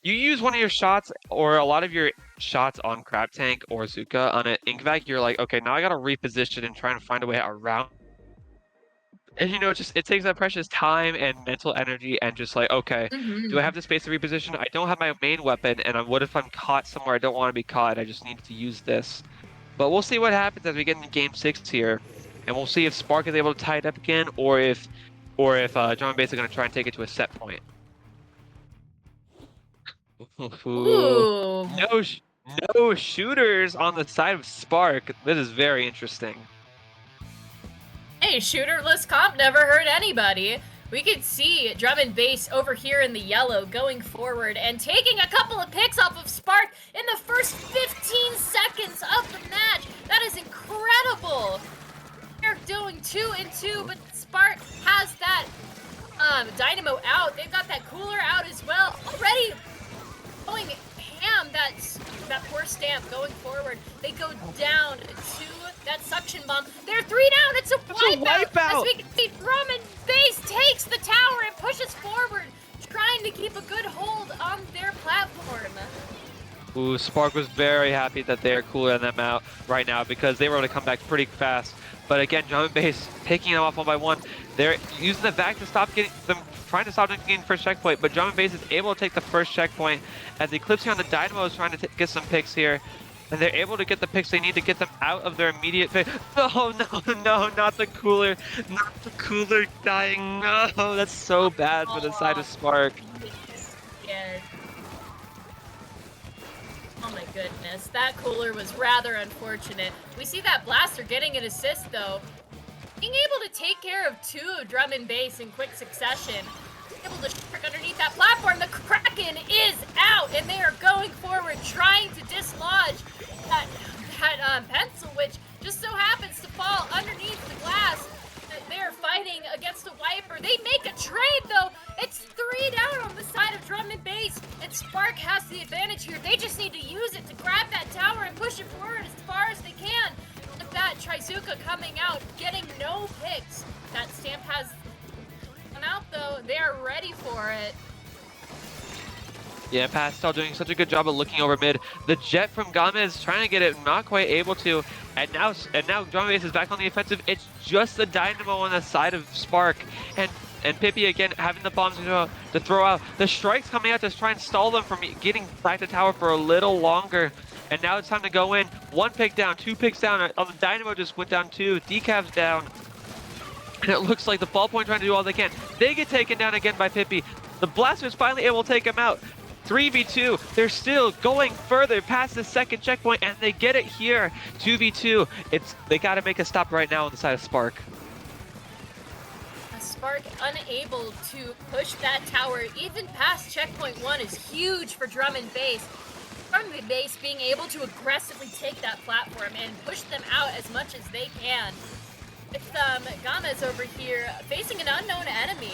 S2: You use one of your shots or a lot of your shots on Crab Tank or Zuka on an Ink Vac, you're like, okay, now I got to reposition and try and find a way around. And you know, it takes that precious time and mental energy and just like, okay, do I have the space to reposition? I don't have my main weapon, and what if I'm caught somewhere I don't want to be caught? I just need to use this. But we'll see what happens as we get into Game 6 here. And we'll see if Spark is able to tie it up again, or if Drum and Bass are going to try and take it to a set point.
S1: Ooh.
S2: No shooters on the side of Spark. This is very interesting.
S1: Hey, shooterless comp never hurt anybody. We could see Drum and Bass over here in the yellow going forward and taking a couple of picks off of Spark in the first 15 seconds of the match. That is incredible. They're doing 2 and 2, but Spark has that Dynamo out. They've got that cooler out as well. Already going ham, that poor Stamp going forward. They go down to that suction bomb. They're 3 down. It's a wipeout. As we can see, Drum and Bass takes the tower and pushes forward, trying to keep a good hold on their platform.
S2: Ooh, Spark was very happy that they're cooler than them out right now because they were able to come back pretty fast. But again, Drum and Bass picking them off one by one. They're using the vac to stop getting them, trying to stop them getting first checkpoint. But Drum and Bass is able to take the first checkpoint as Eclipse here on the Dynamo is trying to get some picks here. And they're able to get the picks they need to get them out of their immediate phase. No, not the cooler. Not the cooler dying. No, that's so bad for the side of Spark.
S1: Yes. Oh my goodness, that cooler was rather unfortunate. We see that Blaster getting an assist though. Being able to take care of 2 Drum and Bass in quick succession. Able to trick underneath that platform. The Kraken is out and they are going forward trying to dislodge that pencil, which just so happens to fall underneath the glass. They're fighting against a wiper. They make a trade though. It's 3 down on the side of Drum and Bass, and Spark has the advantage here. They just need to use it to grab that tower and push it forward as far as they can. With that Trizuka coming out, getting no picks. That Stamp has come out though. They are ready for it.
S2: Yeah, Pastel doing such a good job of looking over mid. The Jet from Gomez trying to get it, not quite able to. And now Drum and Bass is back on the offensive. It's just the Dynamo on the side of Spark. And Pippi again having the bombs to throw out. The strikes coming out to try and stall them from getting back to tower for a little longer. And now it's time to go in. 1 pick down, 2 picks down. Oh, the Dynamo just went down 2. Decav's down. And it looks like the Ballpoint trying to do all they can. They get taken down again by Pippi. The Blaster's finally able to take him out. 3v2, they're still going further past the second checkpoint and they get it here. 2v2, they gotta make a stop right now on the side of Spark.
S1: Spark unable to push that tower even past checkpoint 1 is huge for Drum and Bass. Drum and Bass being able to aggressively take that platform and push them out as much as they can. With Gomez over here facing an unknown enemy.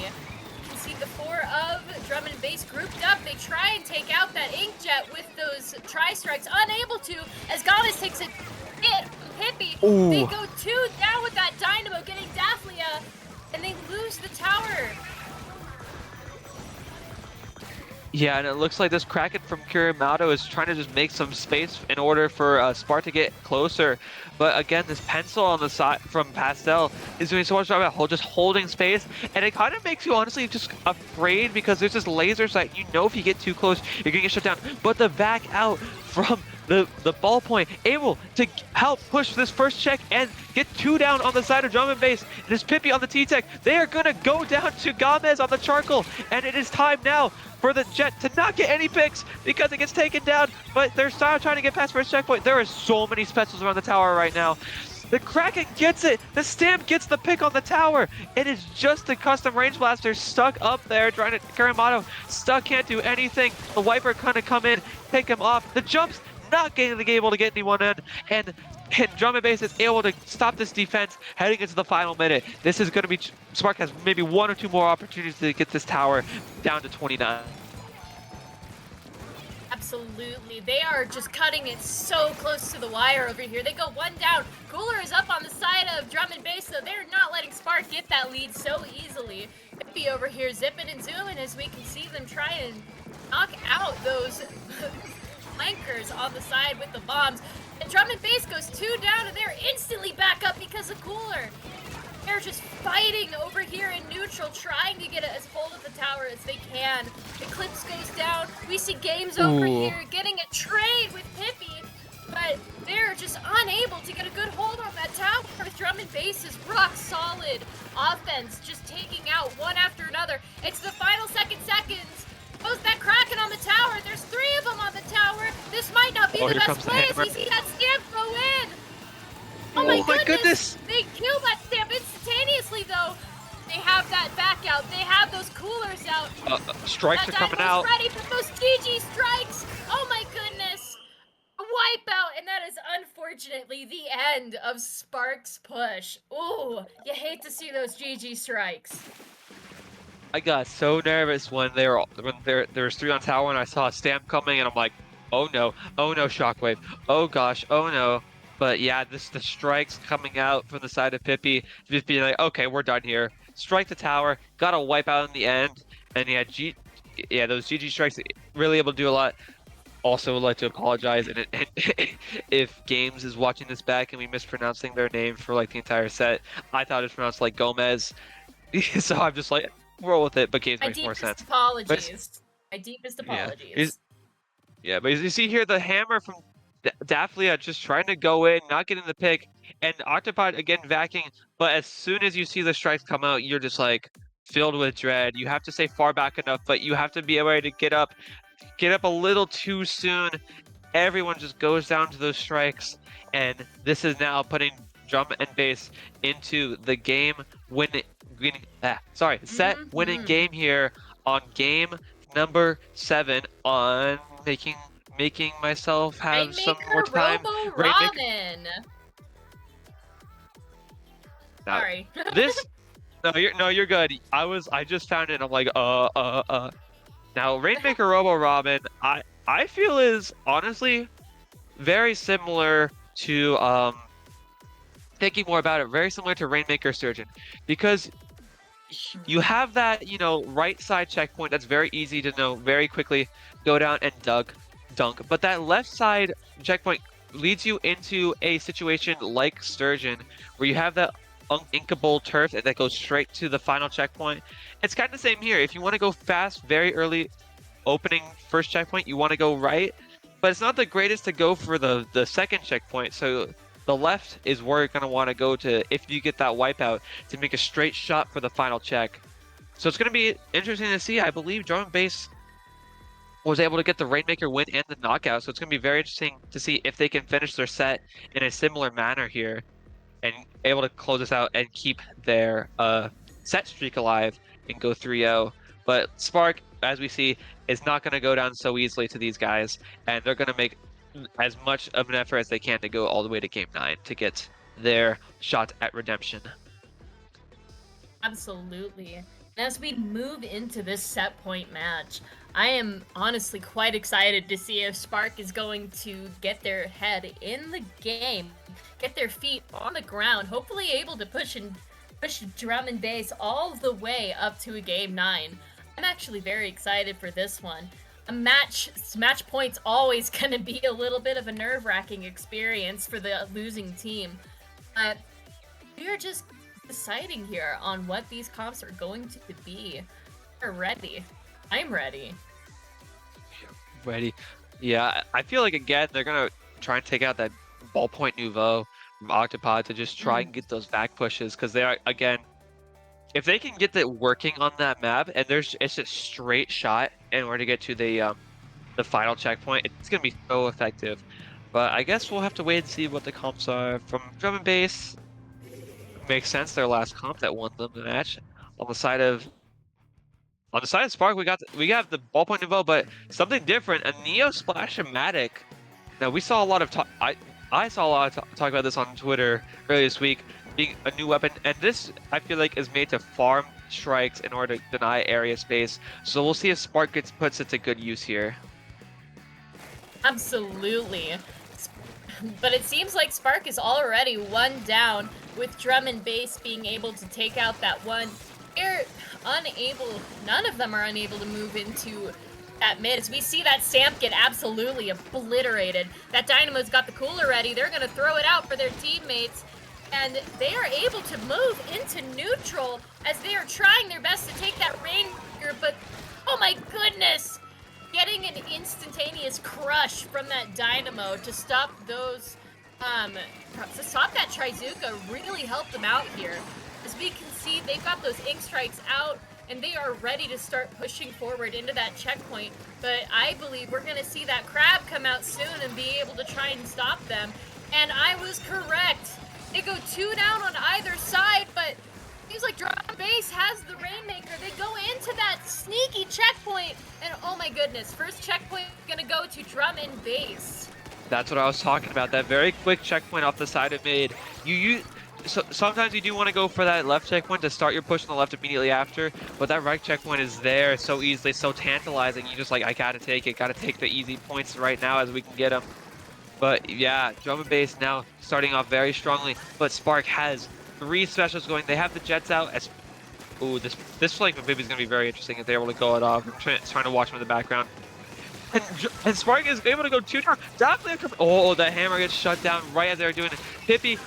S1: See the 4 of Drum and Bass grouped up. They try and take out that Inkjet with those tri-strikes. Unable to, as Gomez takes a hit from Pippi.
S2: Ooh.
S1: They go 2 down with that Dynamo getting Daphlia, and they lose the tower.
S2: Yeah, and it looks like this Kraken from Kuramato is trying to just make some space in order for Spark to get closer. But again, this pencil on the side from Pastel is doing so much job at just holding space. And it kind of makes you honestly just afraid because there's this laser sight. You know if you get too close, you're going to get shut down. But the back out from the Ballpoint, able to help push this first check and get 2 down on the side of Drum and Bass. It is Pippi on the T-Tech. They are going to go down to Gomez on the Charcoal. And it is time now for the Jet to not get any picks because it gets taken down, but they're still trying to get past first checkpoint. There are so many specials around the tower right now. The Kraken gets it. The Stamp gets the pick on the tower. It is just the custom range blaster stuck up there trying to, Kuramato stuck, can't do anything. The Wiper kind of come in, take him off. The jumps not able to get anyone in, and Drum and Bass is able to stop this defense heading into the final minute. This is going to be, Spark has maybe 1 or 2 more opportunities to get this tower down to 29.
S1: Absolutely. They are just cutting it so close to the wire over here. They go 1 down. Cooler is up on the side of Drum and Bass, so they're not letting Spark get that lead so easily. Pippi over here zipping and zooming as we can see them try and knock out those flankers on the side with the bombs. And Drum and Bass goes 2 down and they're instantly back up because of Cooler. They're just fighting over here in neutral, trying to get as hold of the tower as they can. Eclipse goes down. We see Games over here getting a trade with Pippi, but they're just unable to get a good hold on that tower. Drum and Bass is rock solid offense, just taking out one after another. It's the final seconds. Goes that Kraken on the tower. There's 3 of them on the tower. This might not be the best play as we see that Stamp go in. Oh my goodness. They kill that Stamp instantaneously though. They have have that back out. They have those coolers out.
S2: Strikes are coming
S1: Dynamo's
S2: out.
S1: ready for those GG strikes. Oh my goodness. A wipeout, and that is unfortunately the end of Spark's push. Ooh, you hate to see those GG strikes.
S2: I got so nervous when there was 3 on tower and I saw a stamp coming and I'm like, oh no, Shockwave, oh gosh, oh no. But yeah, the strikes coming out from the side of Pippi, just being like, okay, we're done here. Strike the tower, got a wipe out in the end, and yeah, those GG strikes really able to do a lot. Also would like to apologize and if Games is watching this back and we mispronouncing their name for like the entire set. I thought it was pronounced like Gomez. So I'm just like, roll with it, but Games makes more sense.
S1: Apologies. My deepest apologies.
S2: Yeah, but you see here the hammer from Daphlia just trying to go in, not getting the pick, and Octopod again backing, but as soon as you see the strikes come out, you're just like filled with dread. You have to stay far back enough, but you have to be able to get up a little too soon. Everyone just goes down to those strikes, and this is now putting Drum and Bass into the set winning game here on game number 7 on making myself have some more time.
S1: Robin. Sorry.
S2: You're good. I just found it and I'm like, Now, Rainmaker Robo Robin, I feel is honestly very similar to thinking more about it, very similar to Rainmaker Surgeon, because you have that, right side checkpoint that's very easy to know, very quickly go down and dunk, but that left side checkpoint leads you into a situation like Sturgeon, where you have that uninkable turf that goes straight to the final checkpoint. It's kind of the same here. If you want to go fast, very early opening first checkpoint, you want to go right, but it's not the greatest to go for the second checkpoint. So the left is where you're going to want to go to if you get that wipeout to make a straight shot for the final check. So it's going to be interesting to see. I believe Drum and Bass was able to get the Rainmaker win and the knockout, so it's going to be very interesting to see if they can finish their set in a similar manner here and able to close this out and keep their set streak alive and go 3-0. But Spark, as we see, is not going to go down so easily to these guys, and they're going to make as much of an effort as they can to go all the way to Game 9 to get their shot at redemption.
S1: Absolutely. As we move into this set point match, I am honestly quite excited to see if Spark is going to get their head in the game, get their feet on the ground, hopefully able to push Drum and Bass all the way up to a Game 9. I'm actually very excited for this one. A match point's always going to be a little bit of a nerve-wracking experience for the losing team. But we are just deciding here on what these comps are going to be. We're ready. I'm ready.
S2: Ready. Yeah, I feel like, again, they're going to try and take out that ballpoint nouveau from Octopod to just try and get those back pushes, because they are, again, if they can get that working on that map, and it's a straight shot in order to get to the final checkpoint, it's going to be so effective. But I guess we'll have to wait and see what the comps are from Drum and Bass. Makes sense, their last comp that won them the match. On the side of Spark, we have the ballpoint nouveau, but something different, a Neo Splash-O-Matic. Now, we saw a lot of talk. I saw a lot of talk about this on Twitter earlier this week, being a new weapon, and this I feel like is made to farm strikes in order to deny area space. So we'll see if Spark puts it to good use here.
S1: Absolutely. But it seems like Spark is already one down, with Drum and Bass being able to take out that one. They're unable, none of them are unable to move into that mid. As we see that Stamp get absolutely obliterated. That Dynamo's got the cooler ready. They're going to throw it out for their teammates. And they are able to move into neutral as they are trying their best to take that Rainmaker, but oh my goodness! Getting an instantaneous crush from that Dynamo to stop those, to stop that Trizuka really helped them out here. As we can see, they've got those ink strikes out, and they are ready to start pushing forward into that checkpoint. But I believe we're gonna see that Crab come out soon and be able to try and stop them. And I was correct. They go 2 down on either side, but Seems like Drum Base has the Rainmaker. They go into that sneaky checkpoint, and oh my goodness, first checkpoint gonna go to Drum and Base.
S2: That's what I was talking about. That very quick checkpoint off the side of mid. So sometimes you do want to go for that left checkpoint to start your push on the left immediately after, but that right checkpoint is there so easily, so tantalizing. You just like, I gotta take it, gotta take the easy points right now as we can get them. But yeah, Drum and Base now starting off very strongly, but Spark has 3 specials going. They have the Jets out. Ooh, this flank from Bibi's gonna be very interesting if they're able to go it off. I'm trying to watch him in the background. And Spark is able to go 2 down. Oh, the hammer gets shut down right as they're doing it. Pippi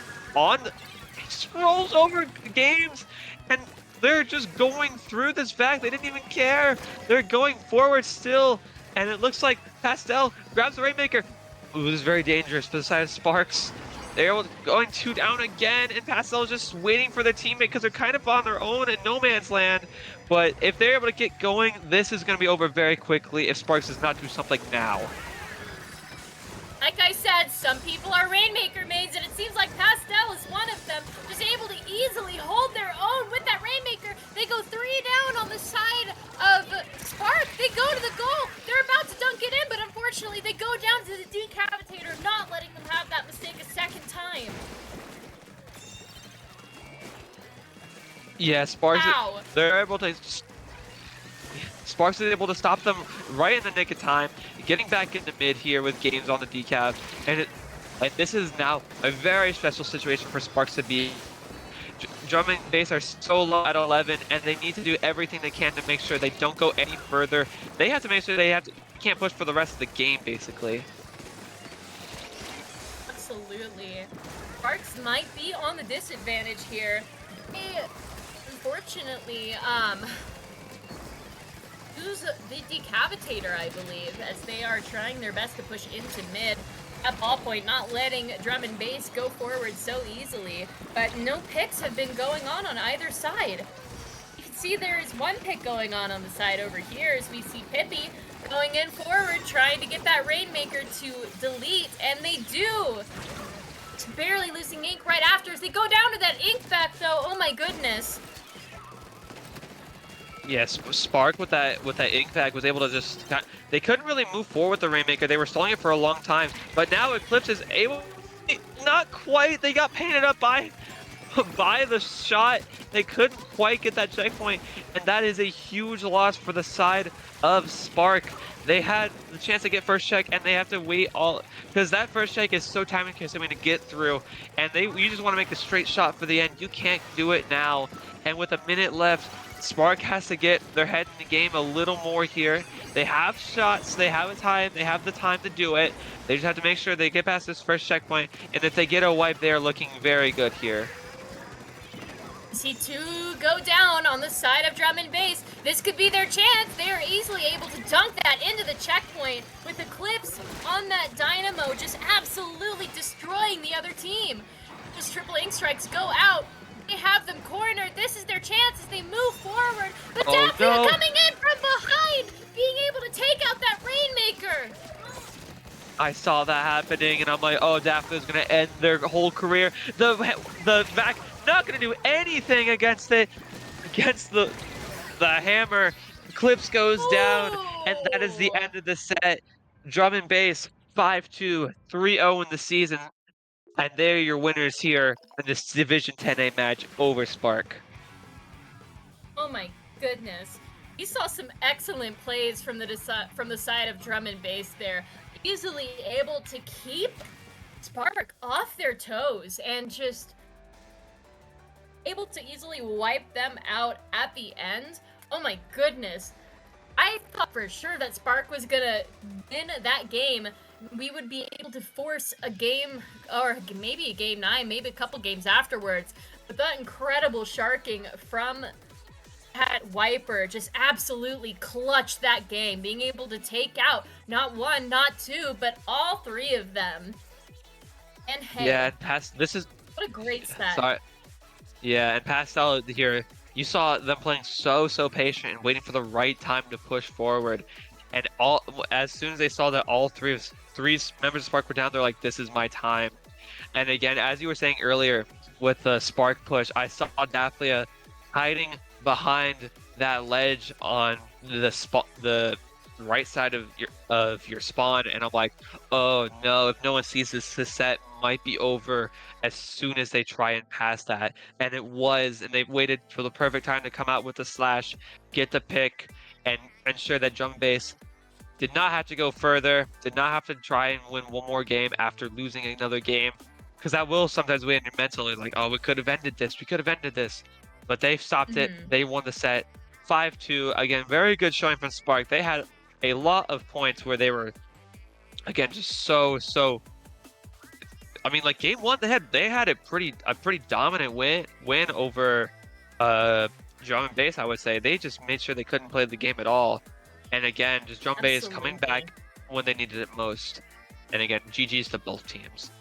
S2: scrolls over games, and they're just going through this back. They didn't even care. They're going forward still, and it looks like Pastel grabs the Rainmaker. Ooh, this is very dangerous for the side of Sparks. They're going 2 down again, and Pastel is just waiting for their teammate because they're kind of on their own in no man's land. But if they're able to get going, this is going to be over very quickly if Sparks does not do something now.
S1: Like I said, some people are Rainmaker mains, and it seems like Pastel is one of them, just able to easily hold their own with that Rainmaker. They go 3 down on the side of Spark. They go to the goal. They're about to dunk it in, but unfortunately they go down to the Decapitator, not letting them have that mistake a second time.
S2: Yeah, Sparks,
S1: Wow.
S2: they're able to... Sparks is able to stop them right in the nick of time, getting back into mid here with games on the decap, and this is now a very special situation for Sparks to be. Drum and Base are so low at 11, and they need to do everything they can to make sure they don't go any further. They have to make sure can't push for the rest of the game, basically.
S1: Absolutely. Sparks might be on the disadvantage here. They, unfortunately, use the Decapitator, I believe, as they are trying their best to push into mid. At ball point, not letting Drum and Base go forward so easily, but no picks have been going on either side. You can see there is one pick going on the side over here as we see Pippi going in forward, trying to get that Rainmaker to delete, and they do. Just barely losing ink right after as they go down to that ink back though. Oh my goodness.
S2: Yes, Spark with that ink bag was able to just... They couldn't really move forward with the Rainmaker. They were stalling it for a long time. But now Eclipse is able... Not quite. They got painted up by the shot. They couldn't quite get that checkpoint. And that is a huge loss for the side of Spark. They had the chance to get first check, and they have to wait all... Because that first check is so time consuming to get through. And you just want to make the straight shot for the end. You can't do it now. And with a minute left... Spark has to get their head in the game a little more here. They have shots, they have the time to do it. They just have to make sure they get past this first checkpoint, and if they get a wipe, they are looking very good here.
S1: See 2 go down on the side of Drum and Base. This could be their chance. They are easily able to dunk that into the checkpoint with Eclipse on that Dynamo, just absolutely destroying the other team. Just triple ink strikes go out. They have them cornered. This is their chance as they move forward. But Daphne coming in from behind, being able to take out that Rainmaker.
S2: I saw that happening, and I'm like, oh, Daphne's gonna end their whole career. The back not gonna do anything against the hammer. Clips goes down, and that is the end of the set. Drum and Base 5-2, 3-0 in the season. And they're your winners here in this Division 10A match over Spark.
S1: Oh my goodness. We saw some excellent plays from the side of Drum and Base there. Easily able to keep Spark off their toes and just able to easily wipe them out at the end. Oh my goodness. I thought for sure that Spark was gonna win that game. We would be able to force a game, or maybe a game 9, maybe a couple games afterwards. But that incredible sharking from that Wiper just absolutely clutched that game, being able to take out not 1, not 2, but all 3 of them. And hey,
S2: yeah, this is
S1: what a great set.
S2: Sorry. Yeah, and Pastel here, you saw them playing so patient and waiting for the right time to push forward. And as soon as they saw that all three members of Spark were down, they're like, this is my time. And again, as you were saying earlier with the Spark push, I saw Daphlia hiding behind that ledge on the right side of your spawn, and I'm like, oh no, if no one sees this set might be over as soon as they try and pass that. And it was, and they waited for the perfect time to come out with the slash, get the pick, and ensure that Drum Base did not have to go further, did not have to try and win one more game after losing another game. Because that will sometimes weigh on your mentally, like, oh, we could have ended this, we could have ended this. But they stopped it, they won the set 5-2. Again, very good showing from Spark. They had a lot of points where they were, again, just so. I mean, like game one, they had a pretty dominant win over Drum and Bass. I would say they just made sure they couldn't play the game at all. And again, just Drum Bass coming back when they needed it most. And again, GG's to both teams.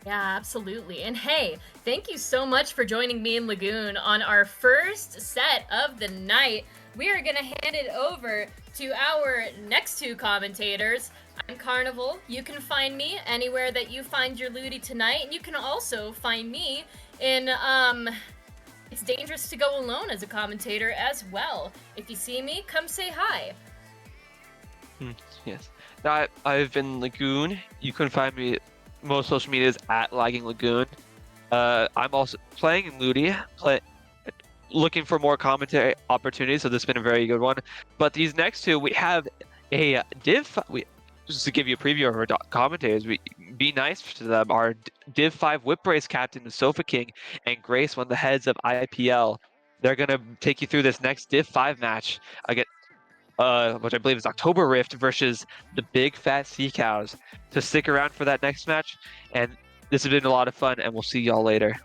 S1: Yeah, absolutely. And hey, thank you so much for joining me and Lagoon on our first set of the night. We are going to hand it over to our next two commentators. I'm Carnival. You can find me anywhere that you find your Ludi tonight. And you can also find me in, It's Dangerous to Go Alone as a commentator as well. If you see me, come say hi.
S2: Yes. I've been Lagoon. You can find me most social medias at Lagging Lagoon. I'm also playing in Ludi, looking for more commentary opportunities, so this has been a very good one. But these next two, we have a Div. Just to give you a preview of our commentators, be nice to them. Our Div 5 Whip Race captain, Sofa King, and Grace, one of the heads of IPL. They're gonna take you through this next Div 5 match against, which I believe is October Rift versus the Big Fat Sea Cows. So stick around for that next match, and this has been a lot of fun, and we'll see y'all later.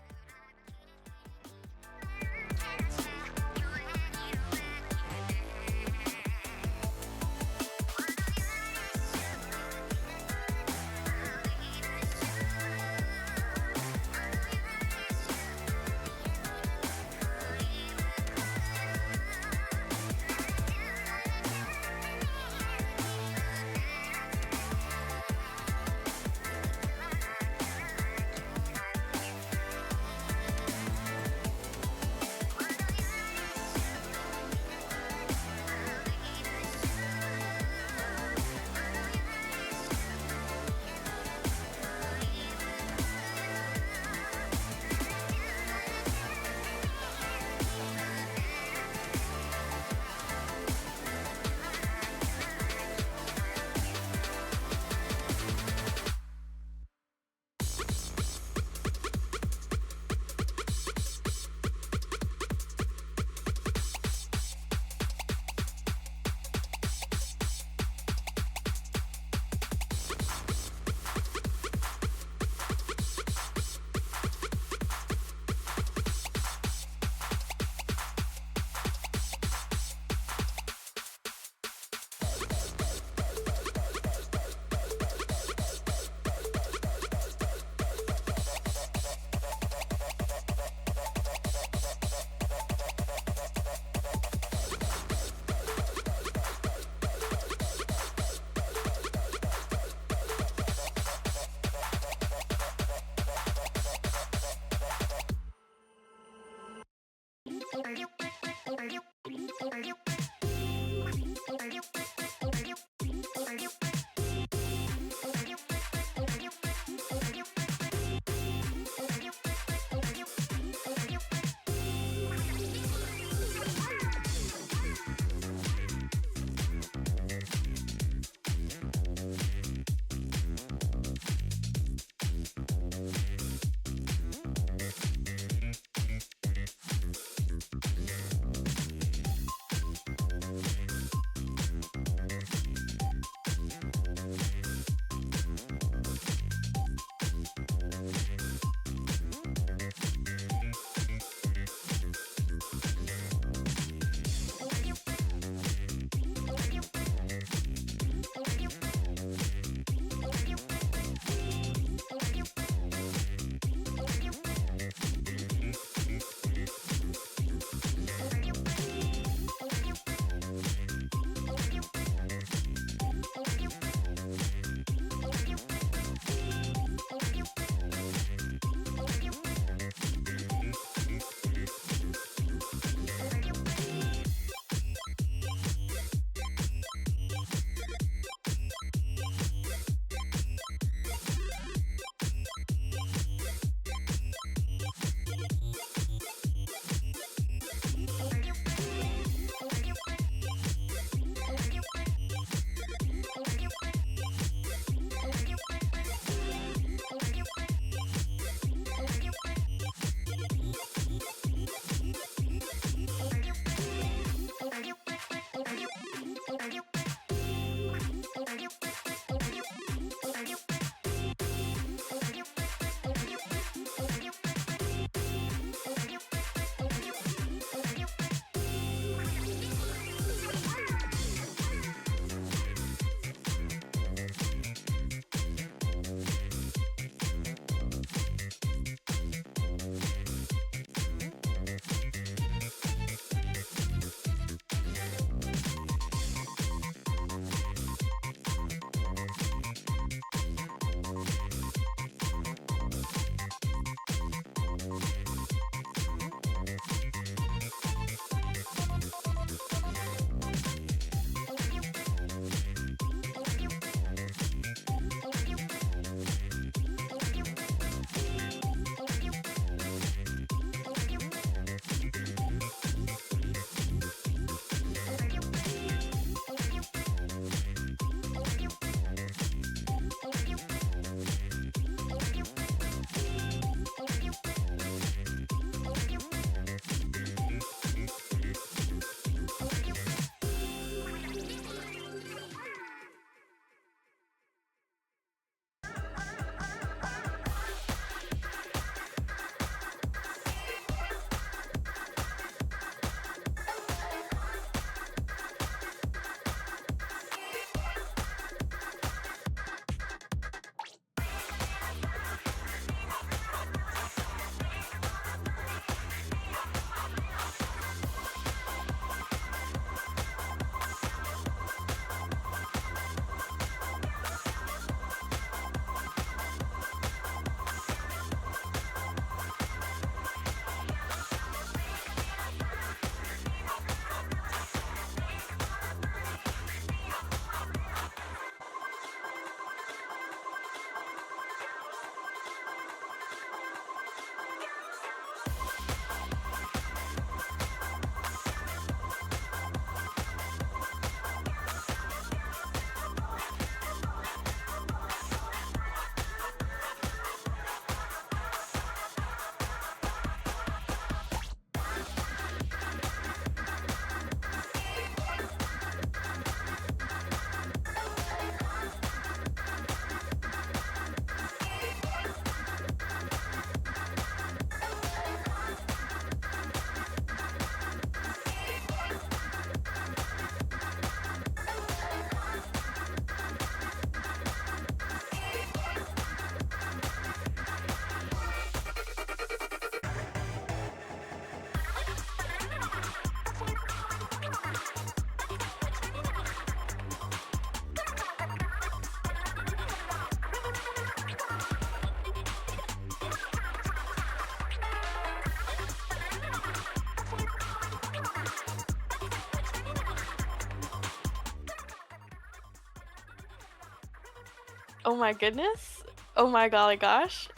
S3: Oh my goodness. Oh my golly gosh.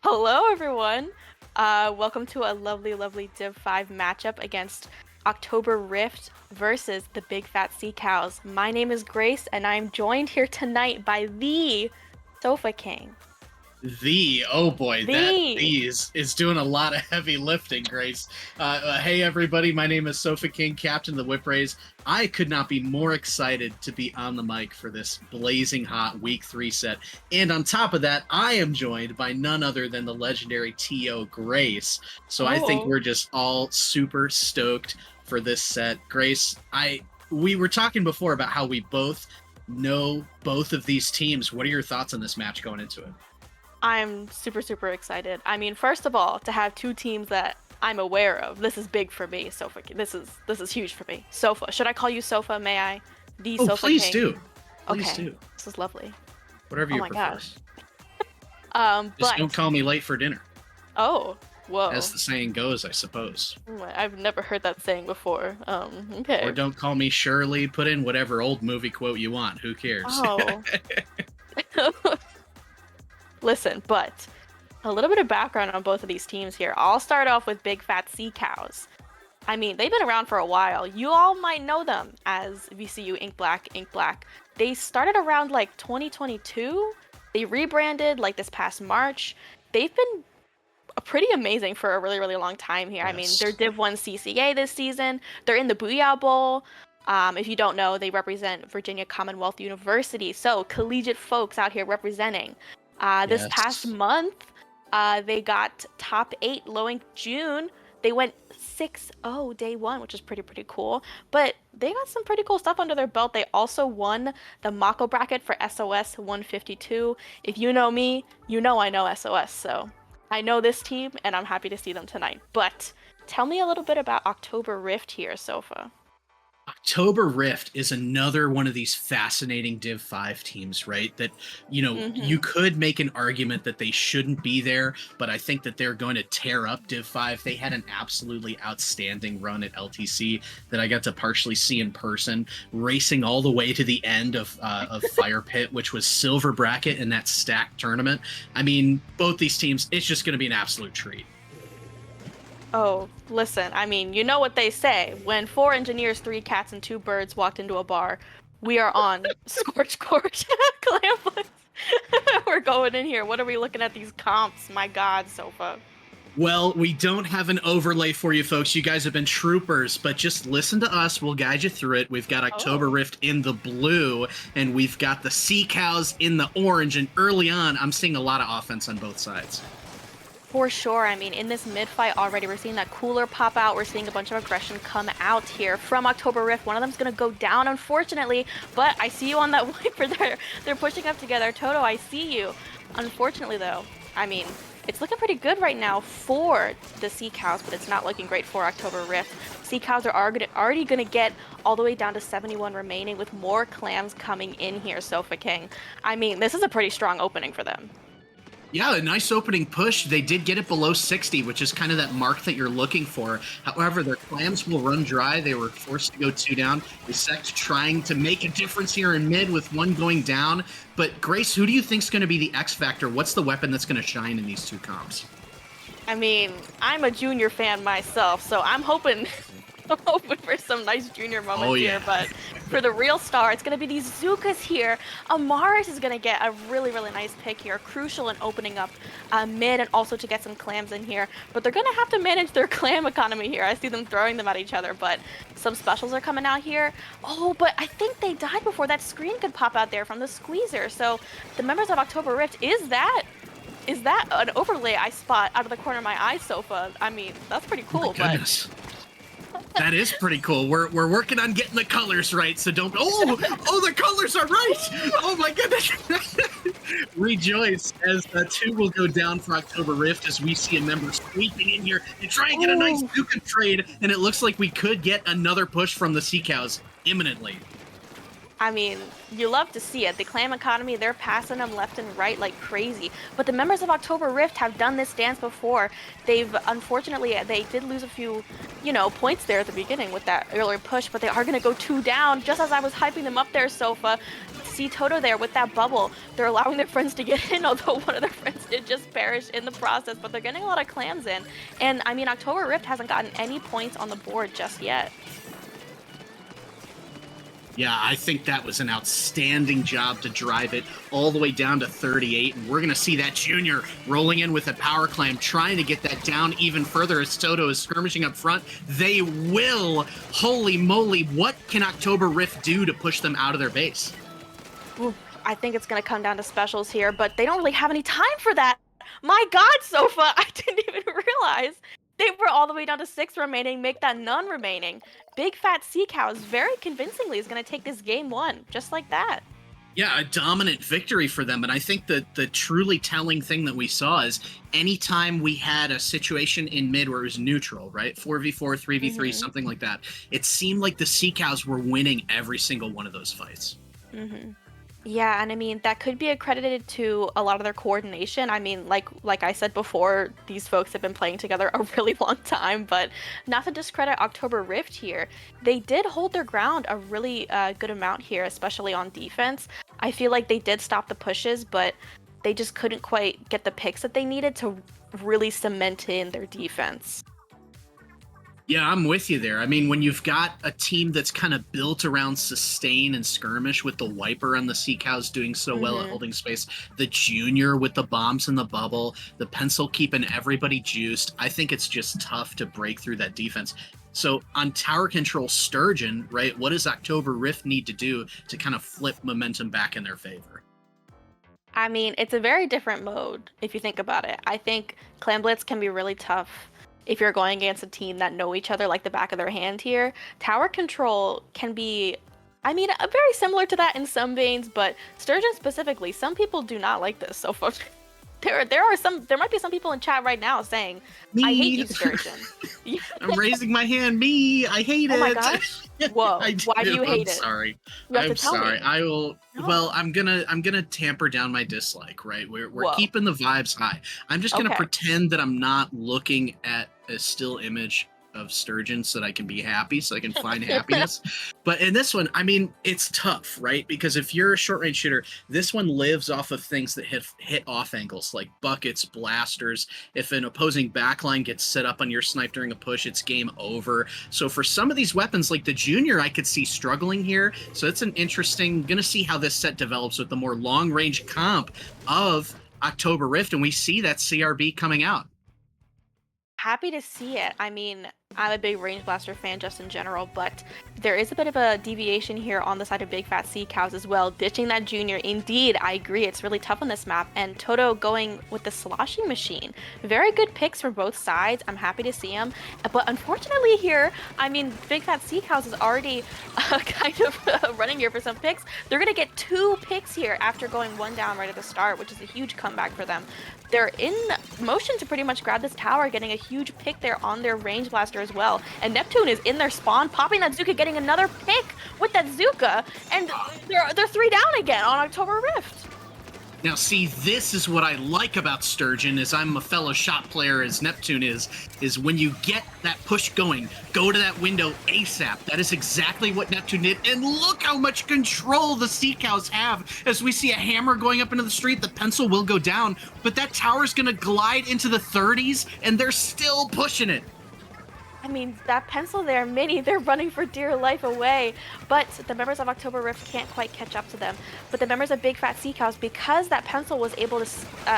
S3: Hello everyone. Welcome to a lovely, lovely Div 5 matchup against October Rift versus the Big Fat Sea Cows. My name is Grace and I'm joined here tonight by the Sofa King.
S4: Oh boy, that
S3: The
S4: is doing a lot of heavy lifting, Grace. Hey everybody, my name is Sofa King, captain of the Whip Rays. I could not be more excited to be on the mic for this blazing hot week 3 set. And on top of that, I am joined by none other than the legendary T.O. Grace. So I think we're just all super stoked for this set. Grace, we were talking before about how we both know both of these teams. What are your thoughts on this match going into it?
S3: I'm super, super excited. I mean, first of all, to have two teams that I'm aware of. This is big for me, Sofa. This is huge for me. Sofa. Should I call you Sofa? May I? The Sofa
S4: please
S3: King.
S4: do. Please
S3: okay.
S4: do.
S3: This is lovely.
S4: Whatever you
S3: my
S4: prefer.
S3: Gosh.
S4: Just
S3: but
S4: don't call me late for dinner.
S3: oh, whoa.
S4: As the saying goes, I suppose.
S3: I've never heard that saying before. Okay.
S4: Or don't call me Shirley. Put in whatever old movie quote you want. Who cares?
S3: Oh. Listen, but a little bit of background on both of these teams here. I'll start off with Big Fat Sea Cows. I mean, they've been around for a while. You all might know them as VCU Ink Black, Ink Black. They started around like 2022. They rebranded like this past March. They've been pretty amazing for a really, really long time here.
S4: Yes.
S3: I mean, they're Div 1 CCA this season. They're in the Booyah Bowl. If you don't know, they represent Virginia Commonwealth University. So collegiate folks out here representing. This past month, they got top 8 low ink June. They went 6-0 day 1, which is pretty cool. But they got some pretty cool stuff under their belt. They also won the Mako bracket for SOS 152. If you know me, you know I know SOS. So I know this team, and I'm happy to see them tonight. But tell me a little bit about October Rift here, Sofa.
S4: October Rift is another one of these fascinating Div 5 teams, right? That, you know, you could make an argument that they shouldn't be there, but I think that they're going to tear up Div 5. They had an absolutely outstanding run at LTC that I got to partially see in person, racing all the way to the end of Fire Pit, which was silver bracket in that stacked tournament. I mean, both these teams, it's just going to be an absolute treat.
S3: Oh, listen, I mean, you know what they say. When 4 engineers, 3 cats, and 2 birds walked into a bar, we are on Scorch Court. We're going in here. What are we looking at these comps? My God, Sofa.
S4: Well, we don't have an overlay for you folks. You guys have been troopers, but just listen to us. We'll guide you through it. We've got October Rift in the blue, and we've got the Sea Cows in the orange, and early on, I'm seeing a lot of offense on both sides.
S3: For sure. I mean, in this mid-fight already, we're seeing that cooler pop out. We're seeing a bunch of aggression come out here from October Rift. One of them's going to go down, unfortunately, but I see you on that wiper there. They're pushing up together. Toto, I see you. Unfortunately, though, I mean, it's looking pretty good right now for the Sea Cows, but it's not looking great for October Rift. Sea Cows are already going to get all the way down to 71 remaining with more clams coming in here, Sofa King. I mean, this is a pretty strong opening for them.
S4: Yeah, a nice opening push. They did get it below 60, which is kind of that mark that you're looking for. However, their clams will run dry. They were forced to go 2 down. Sect trying to make a difference here in mid with 1 going down. But Grace, who do you think is going to be the X factor? What's the weapon that's going to shine in these 2 comps?
S3: I mean, I'm a junior fan myself, so I'm hoping for some nice junior moments here, but for the real star, it's going to be these Zukas here. Amaris is going to get a really, really nice pick here, crucial in opening up mid and also to get some clams in here, but they're going to have to manage their clam economy here. I see them throwing them at each other, but some specials are coming out here. Oh, but I think they died before that screen could pop out there from the squeezer, so the members of October Rift, is that an overlay I spot out of the corner of my eye, Sofa? I mean, that's pretty cool,
S4: but... That is pretty cool. We're working on getting the colors right, so don't... Oh, the colors are right! Oh my goodness! Rejoice, as 2 will go down for October Rift as we see a member sweeping in here and try and get a nice Duke trade, and it looks like we could get another push from the Sea Cows imminently.
S3: I mean, you love to see it. The clam economy, they're passing them left and right like crazy. But the members of October Rift have done this dance before. Unfortunately, they did lose a few, points there at the beginning with that earlier push, but they are going to go 2 down, just as I was hyping them up there, Sofa. see Toto there with that bubble. They're allowing their friends to get in, although one of their friends did just perish in the process, but they're getting a lot of clams in. And I mean, October Rift hasn't gotten any points on the board just yet.
S4: Yeah, I think that was an outstanding job to drive it all the way down to 38, and we're going to see that Junior rolling in with a power clam, trying to get that down even further as Toto is skirmishing up front. They will! Holy moly, what can October Rift do to push them out of their base?
S3: Ooh, I think it's going to come down to specials here, but they don't really have any time for that. My God, Sofa, I didn't even realize. They were all the way down to 6 remaining, make that none remaining. Big Fat Sea Cows very convincingly is going to take this game 1, just like that.
S4: Yeah, a dominant victory for them. And I think that the truly telling thing that we saw is anytime we had a situation in mid where it was neutral, right? 4v4, 3v3, something like that. It seemed like the Sea Cows were winning every single one of those fights.
S3: Yeah, and I mean, that could be accredited to a lot of their coordination. I mean, like I said before, these folks have been playing together a really long time, but not to discredit October Rift here. They did hold their ground a really good amount here, especially on defense. I feel like they did stop the pushes, but they just couldn't quite get the picks that they needed to really cement in their defense.
S4: Yeah, I'm with you there. I mean, when you've got a team that's kind of built around sustain and skirmish with the Wiper and the Sea Cows doing so well at holding space, the Junior with the bombs in the bubble, the Pencil keeping everybody juiced, I think it's just tough to break through that defense. So on tower control Sturgeon, right, what does October Rift need to do to kind of flip momentum back in their favor?
S3: I mean, it's a very different mode if you think about it. I think Clam Blitz can be really tough if you're going against a team that know each other like the back of their hand here. Tower control can be, I mean, very similar to that in some veins, but Sturgeon specifically, some people do not like this. So far, there might be some people in chat right now saying,
S4: Me.
S3: I hate you, Sturgeon.
S4: I'm raising my hand. Me, I hate it.
S3: Oh my gosh. Whoa. Why do you hate it?
S4: Sorry.
S3: You have
S4: I'm
S3: to tell
S4: sorry.
S3: me.
S4: I will.
S3: No.
S4: Well, I'm gonna tamper down my dislike. Right. We're
S3: Whoa.
S4: keeping the vibes high. I'm just gonna
S3: Okay.
S4: pretend that I'm not looking at a still image of Sturgeon so that I can be happy, so I can find happiness. But in this one, I mean, it's tough, right? Because if you're a short range shooter, this one lives off of things that hit off angles like buckets, blasters. If an opposing backline gets set up on your snipe during a push, it's game over. So for some of these weapons, like the Junior, I could see struggling here. So it's an interesting, gonna see how this set develops with the more long range comp of October Rift, and we see that CRB coming out.
S3: Happy to see it. I mean, I'm a big Range Blaster fan just in general, but there is a bit of a deviation here on the side of Big Fat Sea Cows as well. Ditching that Junior, indeed, I agree, it's really tough on this map. And Toto going with the Sloshing Machine. Very good picks for both sides. I'm happy to see him. But unfortunately here, I mean, Big Fat Sea Cows is already kind of running here for some picks. They're going to get 2 picks here after going 1 down right at the start, which is a huge comeback for them. They're in motion to pretty much grab this tower, getting a huge pick there on their Range Blaster as well. And Neptune is in their spawn, popping that Zuka, getting another pick with that Zuka, and they're 3 down again on October Rift.
S4: Now, see, this is what I like about Sturgeon, as I'm a fellow shot player as Neptune is when you get that push going, go to that window ASAP. That is exactly what Neptune did, and look how much control the Sea Cows have. As we see a hammer going up into the street, the Pencil will go down, but that tower's gonna glide into the 30s, and they're still pushing it.
S3: I mean, that Pencil there, Mini, they're running for dear life away. But the members of October Rift can't quite catch up to them. But the members of Big Fat Sea Cows, because that Pencil was able to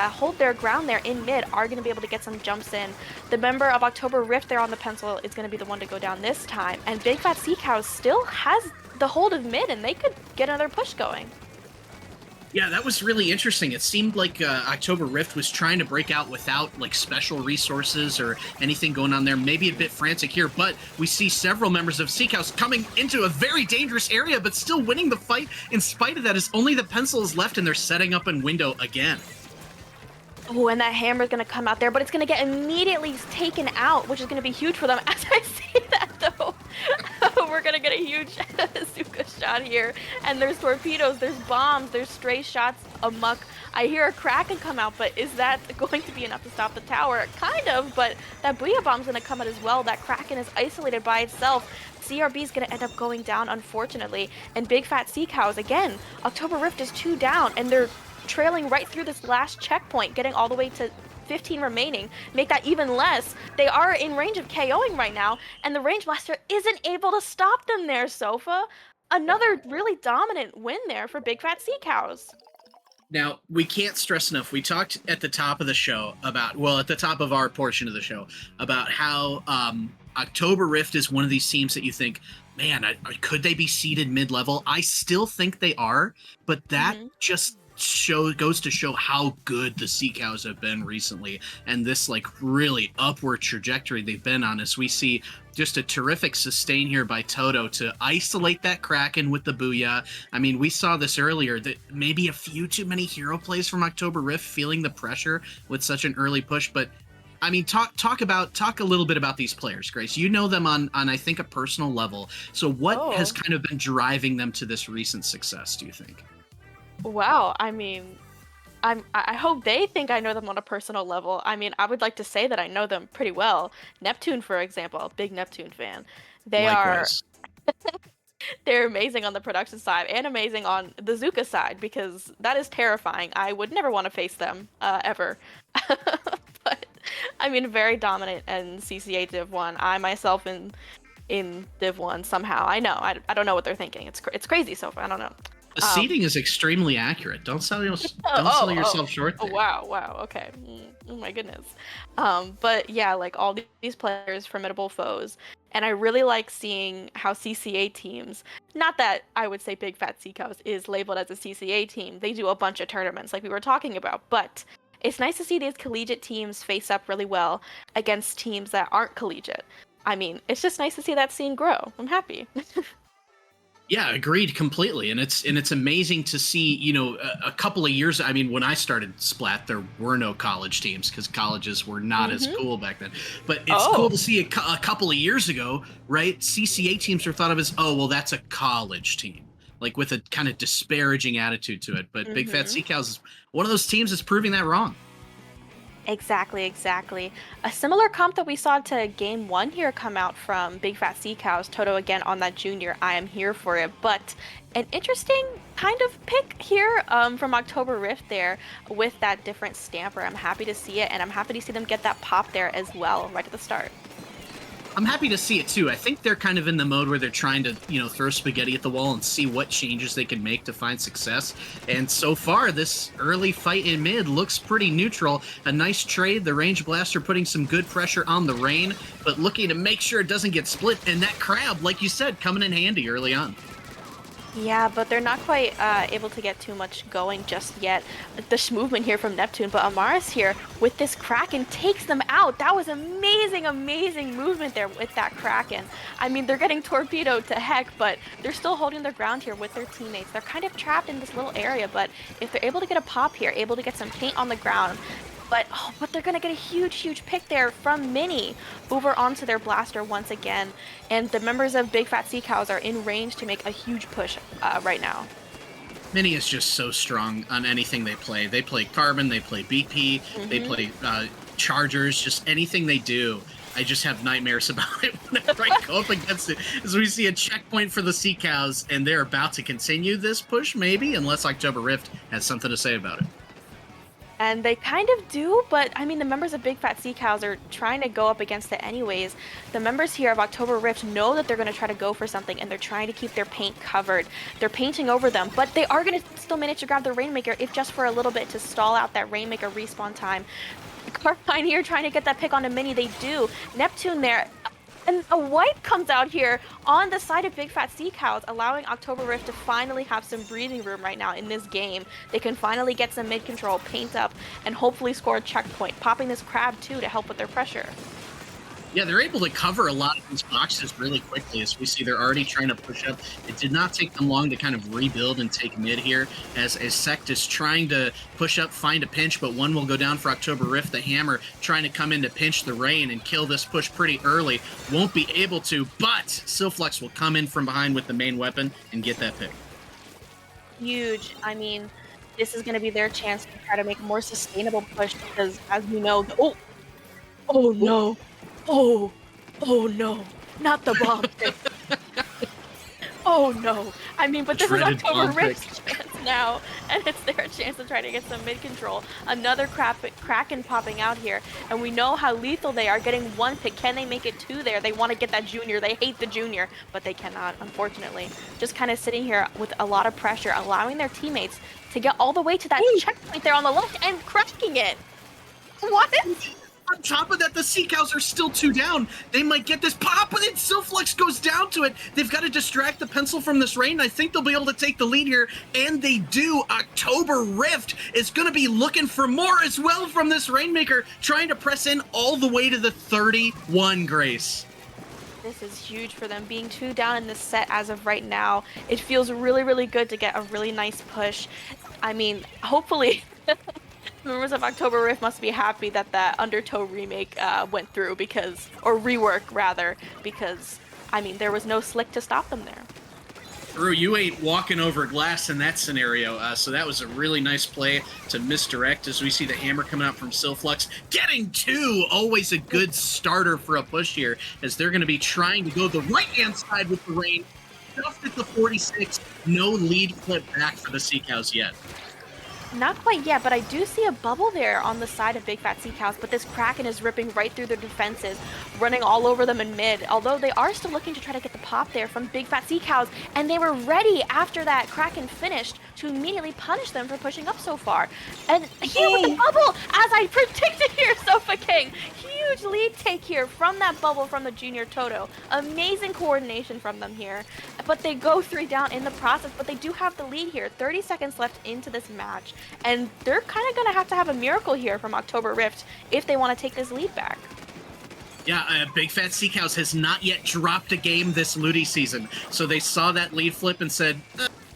S3: hold their ground there in mid, are going to be able to get some jumps in. The member of October Rift there on the Pencil is going to be the one to go down this time. And Big Fat Sea Cows still has the hold of mid, and they could get another push going.
S4: Yeah, that was really interesting. It seemed like October Rift was trying to break out without like special resources or anything going on there. Maybe a bit frantic here, but we see several members of Sea Cows coming into a very dangerous area, but still winning the fight in spite of that, as only the Pencil is left and they're setting up in window again.
S3: Oh, and that hammer's going to come out there, but it's going to get immediately taken out, which is going to be huge for them. As I say that, though, we're gonna get a huge Zuka shot here. And there's torpedoes, there's bombs, there's stray shots amok. I hear a Kraken come out, but is that going to be enough to stop the tower? Kind of, but that Booyah Bomb's gonna come out as well. That Kraken is isolated by itself. CRB is gonna end up going down, unfortunately. And Big Fat Sea Cows, again, October Rift is 2 down, and they're trailing right through this last checkpoint, getting all the way to 15 remaining. Make that even less. They are in range of KOing right now, and the Range Blaster isn't able to stop them there, Sofa. Another really dominant win there for Big Fat Sea Cows.
S4: Now, we can't stress enough. We talked at the top of the show about, well, at the top of our portion of the show, about how October Rift is one of these teams that you think, man, could they be seeded mid-level? I still think they are, but that just goes to show how good the Sea Cows have been recently, and this like really upward trajectory they've been on, as we see just a terrific sustain here by Toto to isolate that Kraken with the Booyah. I mean, we saw this earlier, that maybe a few too many hero plays from October Rift, feeling the pressure with such an early push. But I mean, talk a little bit about these players, Grace. You know them on I think a personal level. So what has kind of been driving them to this recent success, do you think?
S3: Wow, I mean, I hope they think I know them on a personal level. I mean, I would like to say that I know them pretty well. Neptune, for example, big Neptune fan.
S4: Likewise.
S3: They're amazing on the production side and amazing on the Zuka side, because that is terrifying. I would never want to face them, ever. But, I mean, very dominant in CCA Div 1. I myself in Div 1 somehow. I know. I don't know what they're thinking. It's crazy so far. I don't know.
S4: The seeding is extremely accurate. Don't sell yourself short there.
S3: Oh, wow, okay. Oh my goodness. But yeah, like all these players, formidable foes. And I really like seeing how CCA teams, not that I would say Big Fat Sea Cows is labeled as a CCA team. They do a bunch of tournaments like we were talking about, but it's nice to see these collegiate teams face up really well against teams that aren't collegiate. I mean, it's just nice to see that scene grow. I'm happy.
S4: Yeah, agreed completely. And it's amazing to see, you know, a couple of years, I mean, when I started Splat, there were no college teams because colleges were not as cool back then. But it's cool to see a couple of years ago, right? CCA teams are thought of as, oh, well, that's a college team, like with a kind of disparaging attitude to it. But Big Fat Sea Cows is one of those teams that's proving that wrong.
S3: Exactly. A similar comp that we saw to Game 1 here come out from Big Fat Sea Cows. Toto again on that junior, I am here for it. But an interesting kind of pick here from October Rift there with that different stamper. I'm happy to see it, and I'm happy to see them get that pop there as well right at the start.
S4: I'm happy to see it too. I think they're kind of in the mode where they're trying to, you know, throw spaghetti at the wall and see what changes they can make to find success. And so far, this early fight in mid looks pretty neutral. A nice trade. The Range Blaster putting some good pressure on the Rain, but looking to make sure it doesn't get split. And that Crab, like you said, coming in handy early on.
S3: Yeah, but they're not quite able to get too much going just yet. The movement here from Neptune, but Amaris here with this Kraken takes them out. That was amazing movement there with that Kraken. I mean, they're getting torpedoed to heck, but they're still holding their ground here with their teammates. They're kind of trapped in this little area, but if they're able to get a pop here, able to get some paint on the ground, but they're going to get a huge pick there from Mini over onto their blaster once again. And the members of Big Fat Sea Cows are in range to make a huge push right now.
S4: Mini is just so strong on anything they play. They play Carbon, they play BP, they play Chargers, just anything they do. I just have nightmares about it whenever I go up against it. As we see a checkpoint for the Sea Cows, and they're about to continue this push, maybe, unless October Rift has something to say about it.
S3: And they kind of do, but I mean, the members of Big Fat Sea Cows are trying to go up against it anyways. The members here of October Rift know that they're going to try to go for something, and they're trying to keep their paint covered. They're painting over them, but they are going to still manage to grab the Rainmaker, if just for a little bit, to stall out that Rainmaker respawn time. Carbine here trying to get that pick onto Mini. They do. Neptune there. And a wipe comes out here on the side of Big Fat Sea Cows, allowing October Rift to finally have some breathing room right now in this game. They can finally get some mid control, paint up, and hopefully score a checkpoint, popping this Crab too to help with their pressure.
S4: Yeah, they're able to cover a lot of these boxes really quickly. As we see, they're already trying to push up. It did not take them long to kind of rebuild and take mid here, as Sect is trying to push up, find a pinch, but one will go down for October Rift. The Hammer trying to come in to pinch the Rain and kill this push pretty early. Won't be able to, but Silflux will come in from behind with the main weapon and get that pick.
S3: Huge. I mean, this is going to be their chance to try to make a more sustainable push because, as we know, oh no. Oh no, not the bomb pick. Oh no. I mean, but this is
S4: Dreaded
S3: October
S4: bomb
S3: Rift's chance now, and it's their chance to try to get some mid control. Another Kraken popping out here, and we know how lethal they are. Getting one pick, can they make it two there? They want to get that Junior. They hate the Junior, but they cannot, unfortunately. Just kind of sitting here with a lot of pressure, allowing their teammates to get all the way to that checkpoint there on the left and cracking it. What?
S4: On top of that, the Sea Cows are still 2 down. They might get this pop, and then Silflux goes down to it. They've got to distract the pencil from this Rain. I think they'll be able to take the lead here, and they do. October Rift is going to be looking for more as well from this Rainmaker, trying to press in all the way to the 31, Grace.
S3: This is huge for them, being 2 down in this set as of right now. It feels really, really good to get a really nice push. I mean, hopefully... Members of October Rift must be happy that that Undertow remake went through or rework rather, because, I mean, there was no slick to stop them there.
S4: Drew, you ain't walking over glass in that scenario, so that was a really nice play to misdirect as we see the Hammer coming out from Silflux. Getting 2, always a good starter for a push here, as they're going to be trying to go the right-hand side with the Rain. Just at the 46, no lead flip back for the Sea Cows yet.
S3: Not quite yet, but I do see a bubble there on the side of Big Fat Sea Cows, but this Kraken is ripping right through their defenses, running all over them in mid, although they are still looking to try to get the pop there from Big Fat Sea Cows, and they were ready after that Kraken finished to immediately punish them for pushing up so far. And here with the bubble, as I predicted here, Sofa King, huge lead take here from that bubble from the Junior Toto. Amazing coordination from them here, but they go 3 down in the process, but they do have the lead here, 30 seconds left into this match. And they're kind of going to have a miracle here from October Rift if they want to take this lead back.
S4: Yeah, Big Fat Sea Cows has not yet dropped a game this Ludi season. So they saw that lead flip and said,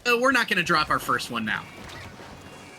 S4: we're not going to drop our first one now.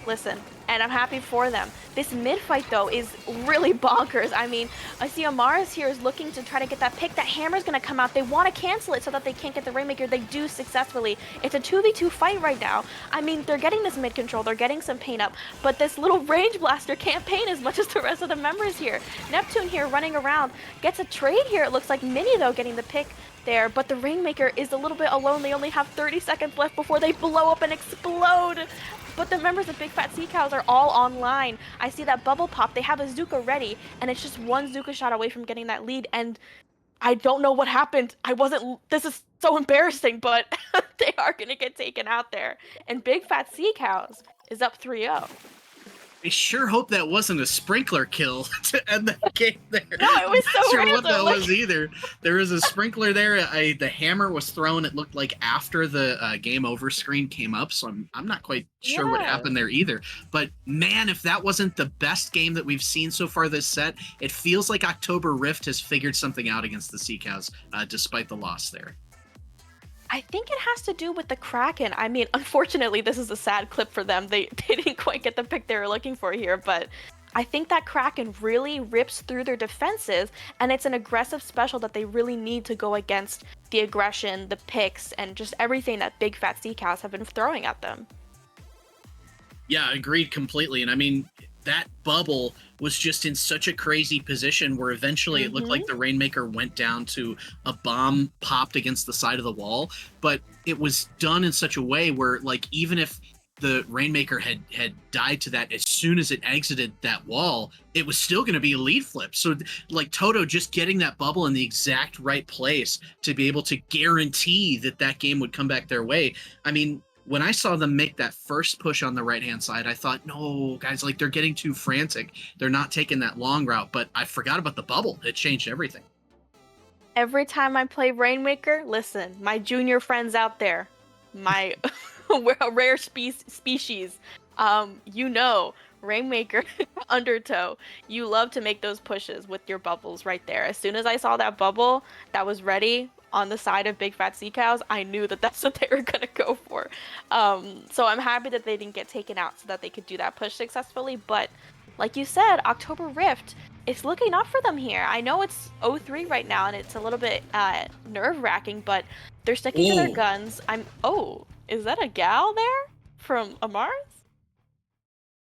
S3: Listen, and I'm happy for them. This mid fight, though, is really bonkers. I mean, I see Amaris here is looking to try to get that pick. That Hammer's going to come out. They want to cancel it so that they can't get the Rainmaker. They do successfully. It's a 2v2 fight right now. I mean, they're getting this mid control. They're getting some paint up. But this little range blaster can't paint as much as the rest of the members here. Neptune here running around. Gets a trade here. It looks like Mini, though, getting the pick there. But the Rainmaker is a little bit alone. They only have 30 seconds left before they blow up and explode. But the members of Big Fat Sea Cows are all online. I see that bubble pop. They have a Zuka ready, and it's just one Zuka shot away from getting that lead. And I don't know what happened. This is so embarrassing, but they are going to get taken out there. And Big Fat Sea Cows is up 3-0.
S4: I sure hope that wasn't a sprinkler kill to end that game there.
S3: No, it was so
S4: I'm not sure
S3: random.
S4: what that was either. There was a sprinkler there. The Hammer was thrown, it looked like, after the game over screen came up, so I'm not quite sure what happened there either. But man, if that wasn't the best game that we've seen so far this set, it feels like October Rift has figured something out against the Sea Cows, despite the loss there.
S3: I think it has to do with the Kraken. I mean, unfortunately, this is a sad clip for them. They didn't quite get the pick they were looking for here, but I think that Kraken really rips through their defenses, and it's an aggressive special that they really need to go against the aggression, the picks, and just everything that Big Fat Sea Cows have been throwing at them.
S4: Yeah, agreed completely. And I mean, that bubble was just in such a crazy position where eventually it looked like the Rainmaker went down to a bomb popped against the side of the wall, but it was done in such a way where, like, even if the Rainmaker had died to that as soon as it exited that wall, it was still going to be a lead flip. So, like, Toto just getting that bubble in the exact right place to be able to guarantee that that game would come back their way. I mean, when I saw them make that first push on the right-hand side, I thought, no, guys, like, they're getting too frantic. They're not taking that long route, but I forgot about the bubble. It changed everything.
S3: Every time I play Rainmaker, listen, my junior friends out there, my rare species, you know, Rainmaker, Undertow, you love to make those pushes with your bubbles right there. As soon as I saw that bubble that was ready on the side of Big Fat Sea Cows, I knew that that's what they were gonna go for. So I'm happy that they didn't get taken out so that they could do that push successfully. But like you said, October Rift, it's looking up for them here. I know it's 0-3 right now and it's a little bit nerve-wracking, but they're sticking to their guns. Is that a gal there from Amaris?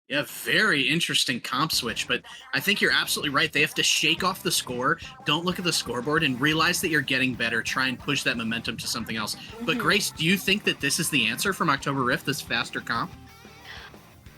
S4: Yeah, very interesting comp switch, but I think you're absolutely right. They have to shake off the score, don't look at the scoreboard, and realize that you're getting better. Try and push that momentum to something else. But Grace, do you think that this is the answer from October Rift, this faster comp?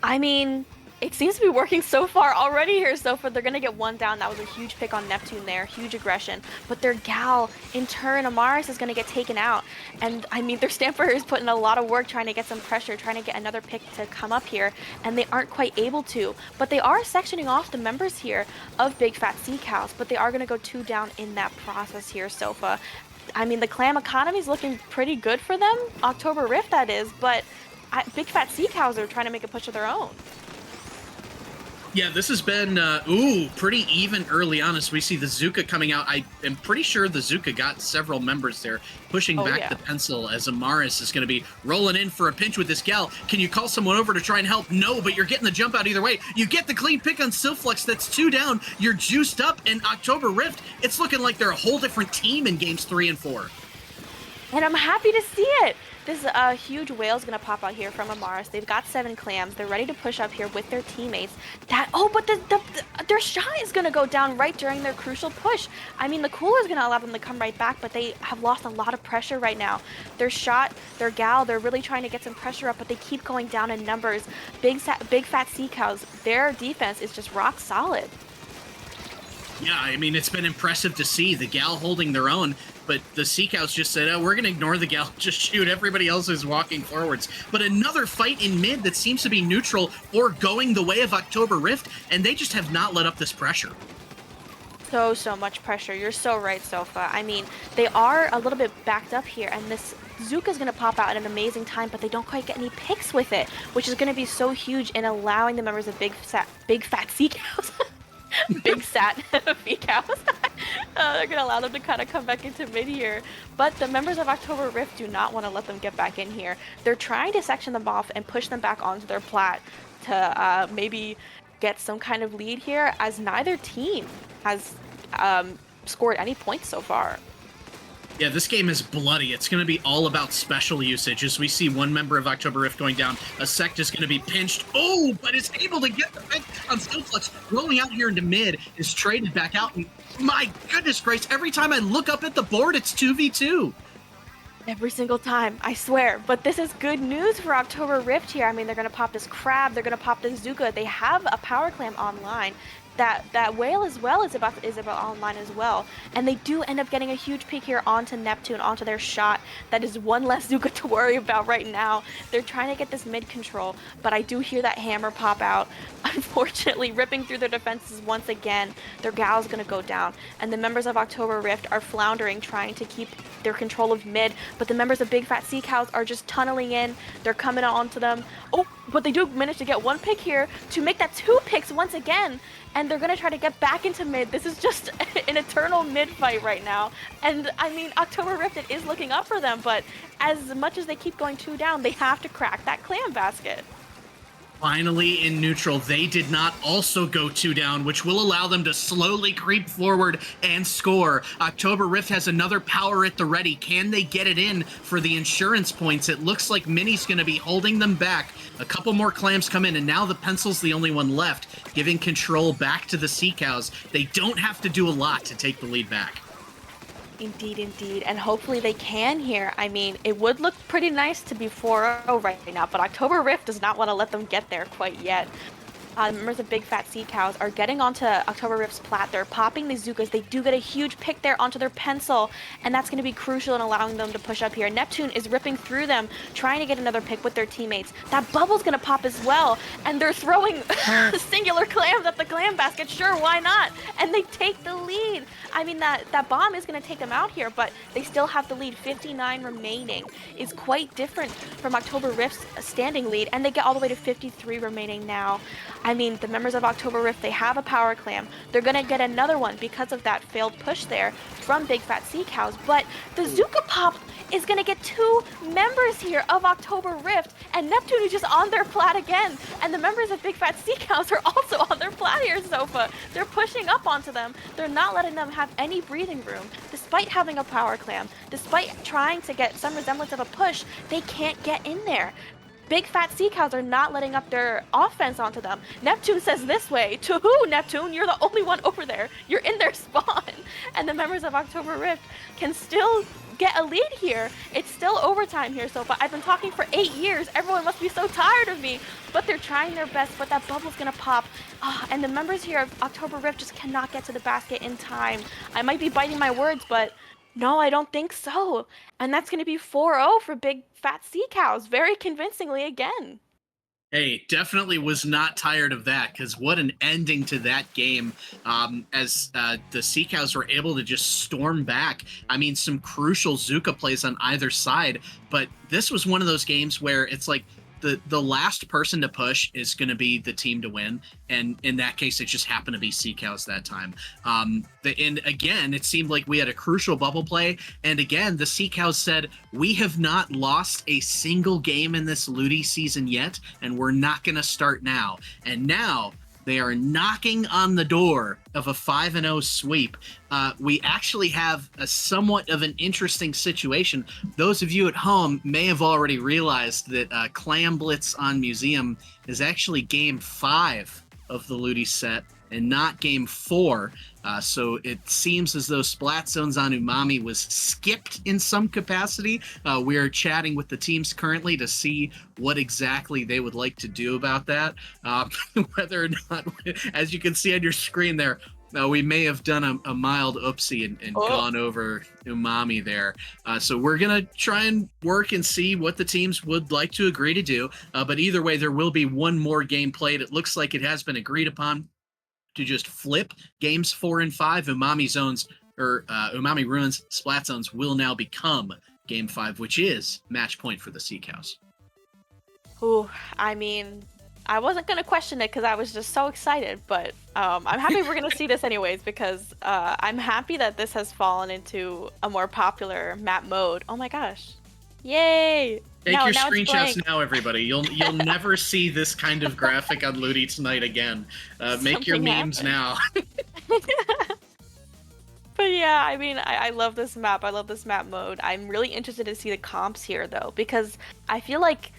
S3: I mean, it seems to be working so far already here. So far, they're going to get one down. That was a huge pick on Neptune there, huge aggression. But their gal, in turn, Amaris is going to get taken out. And I mean, their Stamper is putting a lot of work trying to get some pressure, trying to get another pick to come up here. And they aren't quite able to. But they are sectioning off the members here of Big Fat Sea Cows. But they are going to go 2 down in that process here, Sofa. I mean, the clam economy is looking pretty good for them. October Rift, that is. But Big Fat Sea Cows are trying to make a push of their own.
S4: Yeah, this has been, pretty even early on as we see the Zuka coming out. I am pretty sure the Zuka got several members there pushing back the pencil as Amaris is going to be rolling in for a pinch with this gal. Can you call someone over to try and help? No, but you're getting the jump out either way. You get the clean pick on Silflux. That's 2 down. You're juiced up in October Rift. It's looking like they're a whole different team in games 3 and 4.
S3: And I'm happy to see it. This huge whale's gonna pop out here from Amaris. They've got 7 clams. They're ready to push up here with their teammates. But their shot is gonna go down right during their crucial push. I mean, the cooler's gonna allow them to come right back, but they have lost a lot of pressure right now. Their shot, their gal, they're really trying to get some pressure up, but they keep going down in numbers. Big Fat Sea Cows, their defense is just rock solid.
S4: Yeah, I mean, it's been impressive to see the gal holding their own, but the Sea Cows just said, oh, we're going to ignore the gal, just shoot. Everybody else is walking forwards. But another fight in mid that seems to be neutral or going the way of October Rift, and they just have not let up this pressure.
S3: So much pressure. You're so right, Sofa. I mean, they are a little bit backed up here, and this Zuka's going to pop out at an amazing time, but they don't quite get any picks with it, which is going to be so huge in allowing the members of Big Fat Sea Cows Big Sat Cows. They're going to allow them to kind of come back into mid here. But the members of October Rift do not want to let them get back in here. They're trying to section them off and push them back onto their plat to maybe get some kind of lead here, as neither team has scored any points so far.
S4: Yeah, this game is bloody. It's going to be all about special usage. As we see one member of October Rift going down, a sect is going to be pinched. Oh, but is able to get the pick on Silflux. Rolling out here into mid is traded back out. And my goodness grace, every time I look up at the board, it's 2v2.
S3: Every single time, I swear. But this is good news for October Rift here. I mean, they're going to pop this Crab. They're going to pop this Zuka. They have a Power Clam online. That whale as well is about online as well, and they do end up getting a huge pick here onto Neptune, onto their shot. That is one less Zuka to worry about right now. They're trying to get this mid control, but I do hear that hammer pop out, unfortunately ripping through their defenses once again. Their gal's gonna go down, and the members of October Rift are floundering, trying to keep their control of mid, but the members of Big Fat Sea Cows are just tunneling in. They're coming onto them. Oh, but they do manage to get one pick here to make that 2 picks once again. And they're going to try to get back into mid. This is just an eternal mid fight right now. And I mean, October Rift, it is looking up for them, but as much as they keep going 2 down, they have to crack that clam basket.
S4: Finally, in neutral, they did not also go 2 down, which will allow them to slowly creep forward and score. October Rift has another power at the ready. Can they get it in for the insurance points? It looks like Mini's going to be holding them back. A couple more clams come in, and now the pencil's the only one left, giving control back to the Sea Cows. They don't have to do a lot to take the lead back.
S3: Indeed, and hopefully they can here. I mean, it would look pretty nice to be 4-0 right now, but October Rift does not want to let them get there quite yet. Members of Big Fat Sea Cows are getting onto October Rift's plat. They're popping the Zukas. They do get a huge pick there onto their pencil, and that's going to be crucial in allowing them to push up here. Neptune is ripping through them, trying to get another pick with their teammates. That bubble's going to pop as well, and they're throwing singular clams at the clam basket. Sure, why not? And they take the lead. I mean, that bomb is going to take them out here, but they still have the lead. 59 remaining is quite different from October Rift's standing lead, and they get all the way to 53 remaining now. I mean, the members of October Rift, they have a power clam. They're gonna get another one because of that failed push there from Big Fat Sea Cows. But the Zuka Pop is gonna get 2 members here of October Rift, and Neptune is just on their plat again. And the members of Big Fat Sea Cows are also on their plat here, Sofa. They're pushing up onto them. They're not letting them have any breathing room. Despite having a power clam, despite trying to get some resemblance of a push, they can't get in there. Big Fat Sea Cows are not letting up their offense onto them. Neptune says this way, to who, Neptune? You're the only one over there. You're in their spawn. And the members of October Rift can still get a lead here. It's still overtime here, Sofa. I've been talking for 8 years. Everyone must be so tired of me. But they're trying their best, but that bubble's gonna pop. And the members here of October Rift just cannot get to the basket in time. I might be biting my words, but no, I don't think so. And that's going to be 4-0 for Big Fat Sea Cows, very convincingly again.
S4: Hey, definitely was not tired of that, because what an ending to that game, as the Sea Cows were able to just storm back. I mean, some crucial Zuka plays on either side, but this was one of those games where it's like, the last person to push is going to be the team to win, and in that case, it just happened to be Sea Cows that time. And again, it seemed like we had a crucial bubble play, and again, the Sea Cows said, we have not lost a single game in this Ludi season yet, and we're not going to start now. And now, they are knocking on the door of a 5-0 sweep. We actually have a somewhat of an interesting situation. Those of you at home may have already realized that Clam Blitz on Museum is actually game 5 of the Ludi set and not game 4. So it seems as though Splat Zones on Umami was skipped in some capacity. We are chatting with the teams currently to see what exactly they would like to do about that. Whether or not, as you can see on your screen there, we may have done a mild oopsie and gone over Umami there. So we're going to try and work and see what the teams would like to agree to do. But either way, there will be one more game played. It looks like it has been agreed upon to just flip games 4 and 5. Umami Zones, or Umami Ruins Splat Zones will now become game 5, which is match point for the Sea Cows.
S3: Ooh, I mean, I wasn't going to question it because I was just so excited, but I'm happy we're going to see this anyways, because I'm happy that this has fallen into a more popular map mode. Oh my gosh. Yay!
S4: Take your screenshots now, everybody. You'll never see this kind of graphic on Ludi tonight again. Make your memes now.
S3: But yeah, I mean, I love this map. I love this map mode. I'm really interested to see the comps here, though, because I feel like,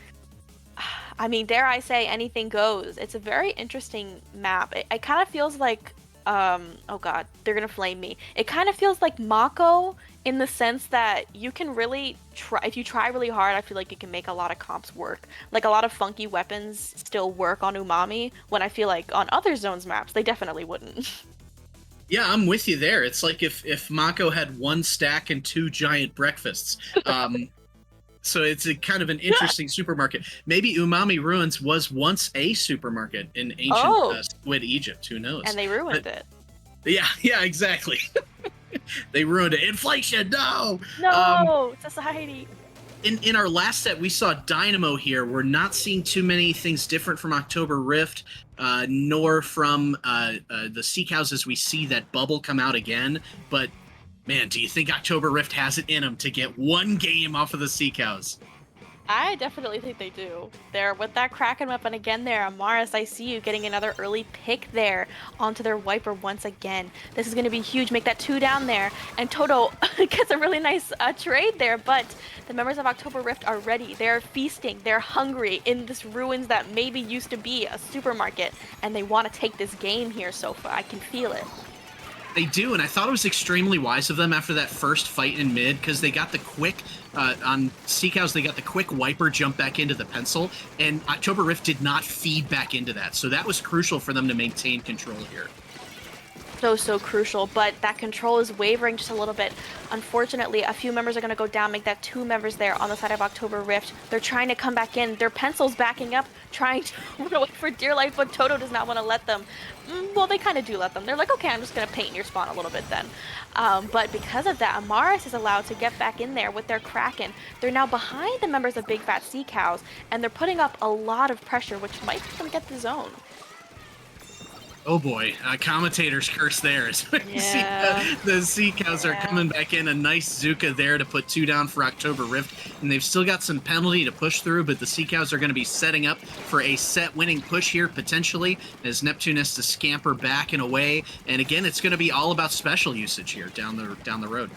S3: I mean, dare I say, anything goes. It's a very interesting map. It kind of feels like, oh god, they're gonna flame me. It kind of feels like Mako, in the sense that you can really try, if you try really hard, I feel like you can make a lot of comps work. Like, a lot of funky weapons still work on Umami, when I feel like on other zones maps, they definitely wouldn't.
S4: Yeah, I'm with you there. It's like if Mako had 1 stack and 2 giant breakfasts. So it's a kind of an interesting supermarket. Maybe Umami Ruins was once a supermarket in ancient Squid Egypt. Who knows?
S3: And they ruined it.
S4: Yeah, exactly. They ruined it. Inflation, no!
S3: No, society.
S4: In our last set, we saw Dynamo here. We're not seeing too many things different from October Rift, nor from the Sea Cows as we see that bubble come out again. But, man, do you think October Rift has it in them to get 1 game off of the Sea Cows?
S3: I definitely think they do. They're with that Kraken weapon again there. Amaris, I see you getting another early pick there onto their Wiper once again. This is going to be huge. Make that 2 down there. And Toto gets a really nice trade there, but the members of October Rift are ready. They're feasting. They're hungry in this ruins that maybe used to be a supermarket, and they want to take this game here so far. I can feel it.
S4: They do, and I thought it was extremely wise of them after that first fight in mid, because they got the quick, on Sea Cows, they got the quick Wiper jump back into the pencil, and October Rift did not feed back into that, so that was crucial for them to maintain control here.
S3: So crucial, but that control is wavering just a little bit. Unfortunately, a few members are going to go down, make that 2 members there on the side of October Rift. They're trying to come back in. Their pencil's backing up, trying to run away for dear life, but Toto does not want to let them. Well, they kind of do let them. They're like, okay, I'm just going to paint in your spawn a little bit then. But because of that, Amaris is allowed to get back in there with their Kraken. They're now behind the members of Big Fat Sea Cows, and they're putting up a lot of pressure, which might help them get the zone.
S4: Oh boy, commentators curse there. As we see the Sea Cows are coming back in. A nice Zuka there to put 2 down for October Rift. And they've still got some penalty to push through, but the Sea Cows are going to be setting up for a set-winning push here, potentially, as Neptune has to scamper back and away. And again, it's going to be all about special usage here down the road.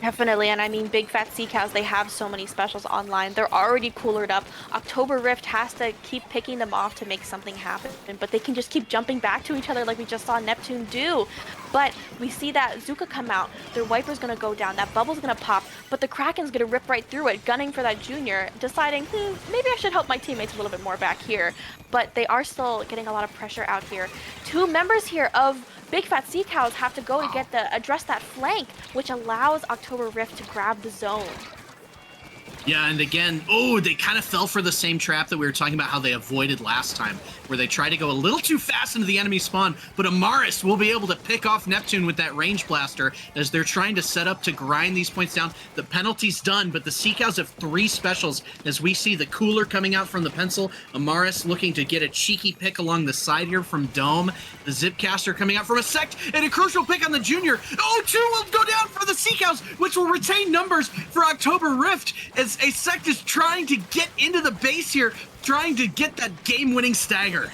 S3: Definitely, and I mean, Big Fat Sea Cows, they have so many specials online. They're already coolered up. October Rift has to keep picking them off to make something happen, but they can just keep jumping back to each other like we just saw Neptune do. But we see that Zuka come out, their Wiper's gonna go down, that Bubble's gonna pop, but the Kraken's gonna rip right through it, gunning for that Junior, deciding, maybe I should help my teammates a little bit more back here. But they are still getting a lot of pressure out here. 2 members here of Big Fat Sea Cows have to go to address that flank, which allows October Rift to grab the zone.
S4: Yeah, and again, they kind of fell for the same trap that we were talking about how they avoided last time, where they tried to go a little too fast into the enemy spawn, but Amaris will be able to pick off Neptune with that range blaster as they're trying to set up to grind these points down. The penalty's done, but the Sea Cows have 3 specials as we see the cooler coming out from the pencil. Amaris looking to get a cheeky pick along the side here from Dome. The Zipcaster coming out from a Sect, and a crucial pick on the Junior. 2 will go down for the Sea Cows, which will retain numbers for October Rift as a Sect is trying to get into the base here, trying to get that game-winning stagger.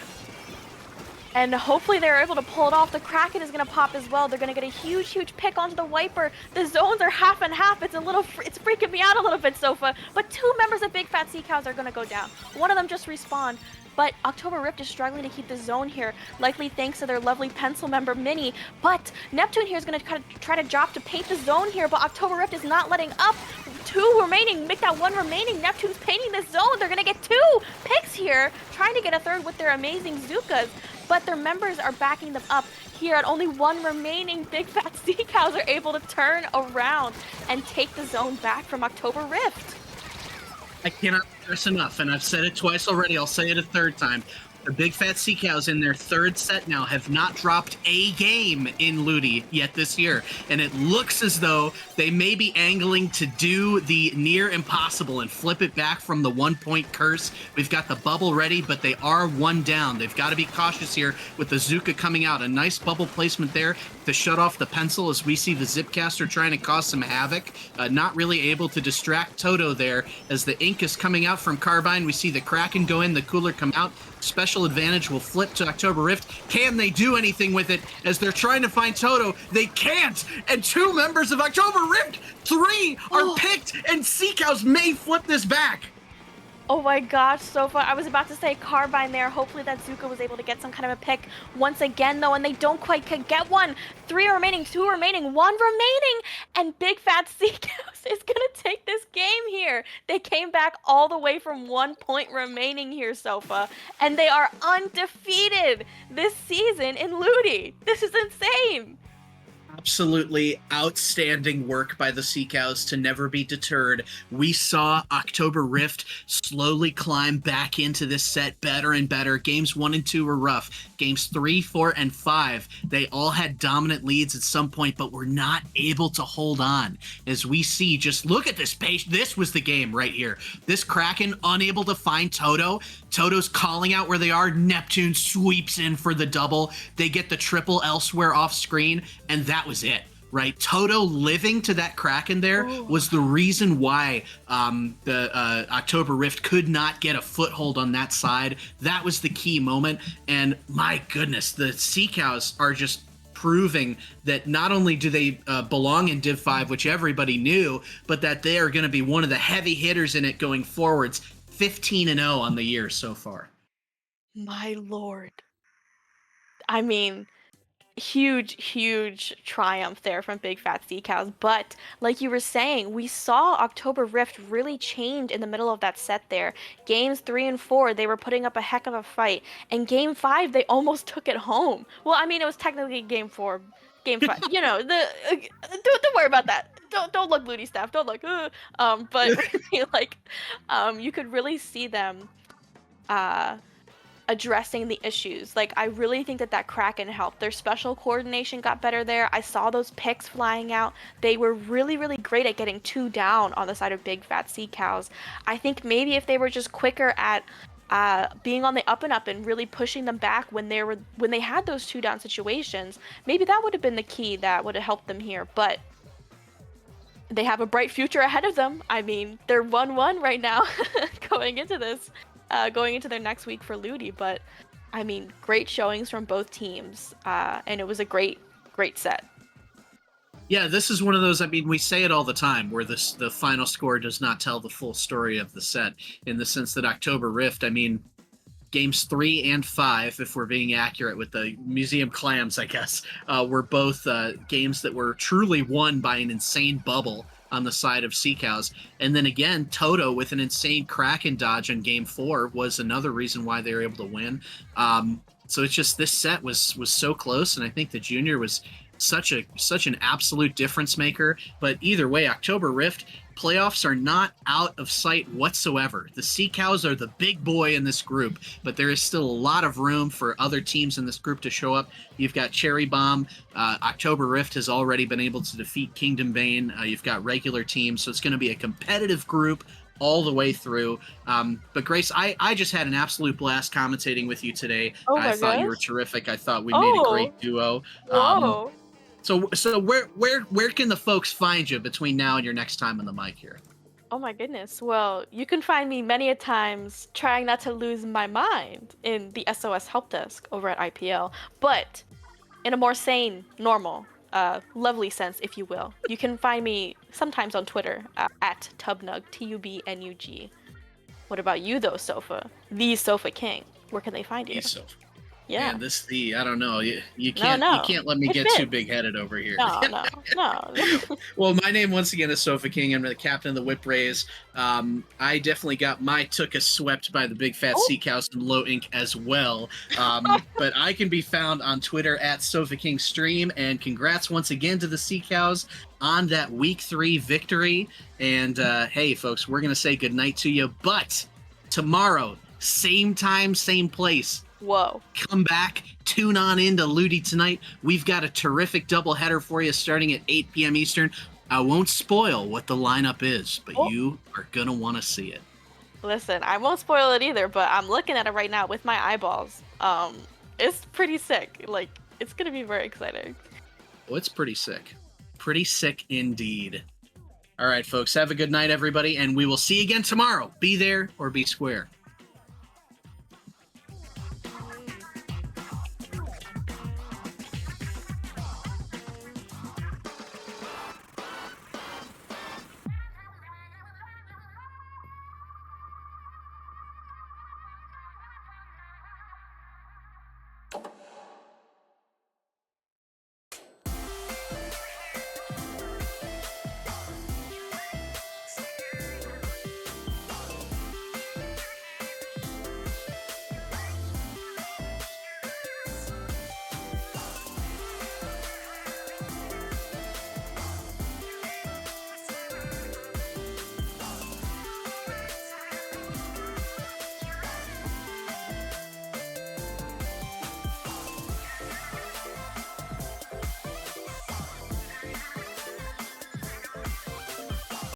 S3: And hopefully they're able to pull it off. The Kraken is going to pop as well. They're going to get a huge pick onto the Wiper. The zones are half and half. It's freaking me out a little bit, Sofa. But 2 members of Big Fat Sea Cows are going to go down. One of them just respawned. But October Rift is struggling to keep the zone here, likely thanks to their lovely pencil member, Mini. But Neptune here is going to kind of try to drop to paint the zone here, but October Rift is not letting up. 2 remaining, make that 1 remaining. Neptune's painting the zone. They're going to get 2 picks here, trying to get a 3rd with their amazing Zukas. But their members are backing them up here at only 1 remaining. Big Fat Sea Cows are able to turn around and take the zone back from October Rift.
S4: I cannot stress enough, and I've said it twice already, I'll say it a 3rd time. The Big Fat Sea Cows in their 3rd set now have not dropped a game in Ludi yet this year. And it looks as though they may be angling to do the near impossible and flip it back from the 1-point curse. We've got the bubble ready, but they are 1 down. They've got to be cautious here with the Zuka coming out. A nice bubble placement there to shut off the pencil as we see the Zipcaster trying to cause some havoc. Not really able to distract Toto there as the ink is coming out from Carbine. We see the Kraken go in, the cooler come out. Special advantage will flip to October Rift. Can they do anything with it as they're trying to find Toto? They can't! And 2 members of October Rift, 3 are picked, and Sea Cows may flip this back.
S3: Oh my gosh, Sofa. I was about to say Carbine there. Hopefully that Zuka was able to get some kind of a pick once again, though, and they don't quite get one. 3 remaining, 2 remaining, 1 remaining, and Big Fat Sea Cows is going to take this game here. They came back all the way from 1 point remaining here, Sofa, and they are undefeated this season in Ludi. This is insane.
S4: Absolutely outstanding work by the Sea Cows to never be deterred. We saw October Rift slowly climb back into this set better and better. Games 1 and 2 were rough. Games 3, 4, and 5, they all had dominant leads at some point, but were not able to hold on. As we see, just look at this page. This was the game right here. This Kraken unable to find Toto. Toto's calling out where they are. Neptune sweeps in for the double. They get the triple elsewhere off screen, and that was it, right? Toto living to that Kraken there was the reason why the October Rift could not get a foothold on that side. That was the key moment, and my goodness, the Sea Cows are just proving that not only do they belong in Div 5, which everybody knew, but that they are going to be one of the heavy hitters in it going forwards. 15-0 on the year so far.
S3: My lord. I mean, huge triumph there from Big Fat Sea Cows. But like you were saying, we saw October Rift really change in the middle of that set there. Games 3 and 4, they were putting up a heck of a fight. And Game 5, they almost took it home. Well, I mean, it was technically Game 4. Game 5, you know, don't worry about that. Don't look, Ludi staff. Don't look. But really, like, you could really see them addressing the issues. Like, I really think that Kraken helped. Their special coordination got better there. I saw those picks flying out. They were really great at getting 2 down on the side of Big Fat Sea Cows. I think maybe if they were just quicker at being on the up and up and really pushing them back when they had those 2-down situations. Maybe that would have been the key that would have helped them here, but they have a bright future ahead of them. I mean, they're 1-1 right now going into this, going into their next week for Ludi. But I mean, great showings from both teams, and it was a great set.
S4: Yeah, this is one of those, I mean, we say it all the time, where the final score does not tell the full story of the set, in the sense that October Rift, I mean, games 3 and 5, if we're being accurate with the Museum Clams, I guess, were both games that were truly won by an insane bubble on the side of Sea Cows. And then again, Toto with an insane Kraken dodge in game 4 was another reason why they were able to win. So it's just, this set was so close, and I think the Junior was such an absolute difference maker. But either way, October Rift playoffs are not out of sight whatsoever. The Sea Cows are the big boy in this group, but there is still a lot of room for other teams in this group to show up. You've got Cherry Bomb. October Rift has already been able to defeat Kingdom Bane. You've got regular teams, so it's going to be a competitive group all the way through. But Grace, I just had an absolute blast commentating with you today. I thought you were terrific. I thought we made a great duo.
S3: Whoa.
S4: So where can the folks find you between now and your next time on the mic here?
S3: Oh my goodness. Well, you can find me many a times trying not to lose my mind in the SOS help desk over at IPL, but in a more sane, normal, lovely sense, if you will. You can find me sometimes on Twitter at Tubnug, Tubnug. What about you though, Sofa? The Sofa King. Where can they find you?
S4: The Sofa.
S3: Yeah.
S4: Man, I don't know. You can't let me get too big-headed over here.
S3: No.
S4: Well, my name once again is Sofa King. I'm the captain of the Whip Rays. I definitely got my Tuka swept by the big fat Sea Cows and Low Ink as well. But I can be found on Twitter at Sofa King Stream. And congrats once again to the Sea Cows on that Week 3 victory. And hey, folks, we're gonna say goodnight to you. But tomorrow, same time, same place.
S3: Whoa.
S4: Come back, tune on into Ludi tonight. We've got a terrific doubleheader for you starting at 8 p.m. Eastern. I won't spoil what the lineup is, but you are going to want to see it.
S3: Listen, I won't spoil it either, but I'm looking at it right now with my eyeballs. It's pretty sick. Like, it's going to be very exciting.
S4: Oh, it's pretty sick. Pretty sick indeed. All right, folks, have a good night, everybody, and we will see you again tomorrow. Be there or be square.